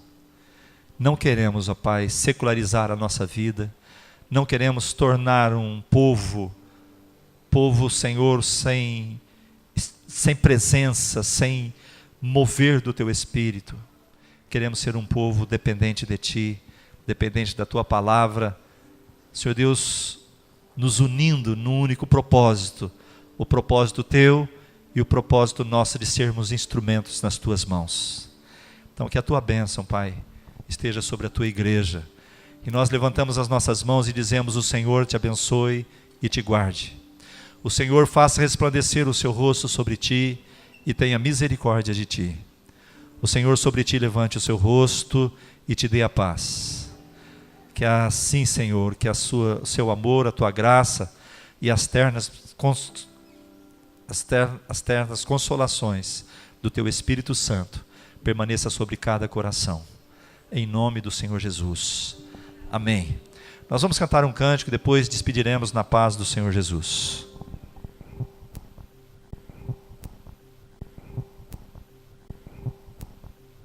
Não queremos, ó Pai, secularizar a nossa vida, não queremos tornar um povo, Senhor, sem presença, sem mover do Teu Espírito. Queremos ser um povo dependente de Ti, dependente da Tua palavra, Senhor Deus, nos unindo num único propósito, o propósito Teu e o propósito nosso de sermos instrumentos nas Tuas mãos. Então que a Tua bênção, Pai, esteja sobre a Tua igreja, e nós levantamos as nossas mãos e dizemos: o Senhor te abençoe e te guarde. O Senhor faça resplandecer o seu rosto sobre ti e tenha misericórdia de ti. O Senhor sobre ti levante o seu rosto e te dê a paz. Que assim, Senhor, que o seu amor, a tua graça e as ternas consolações do teu Espírito Santo permaneça sobre cada coração. Em nome do Senhor Jesus. Amém. Nós vamos cantar um cântico e depois despediremos na paz do Senhor Jesus.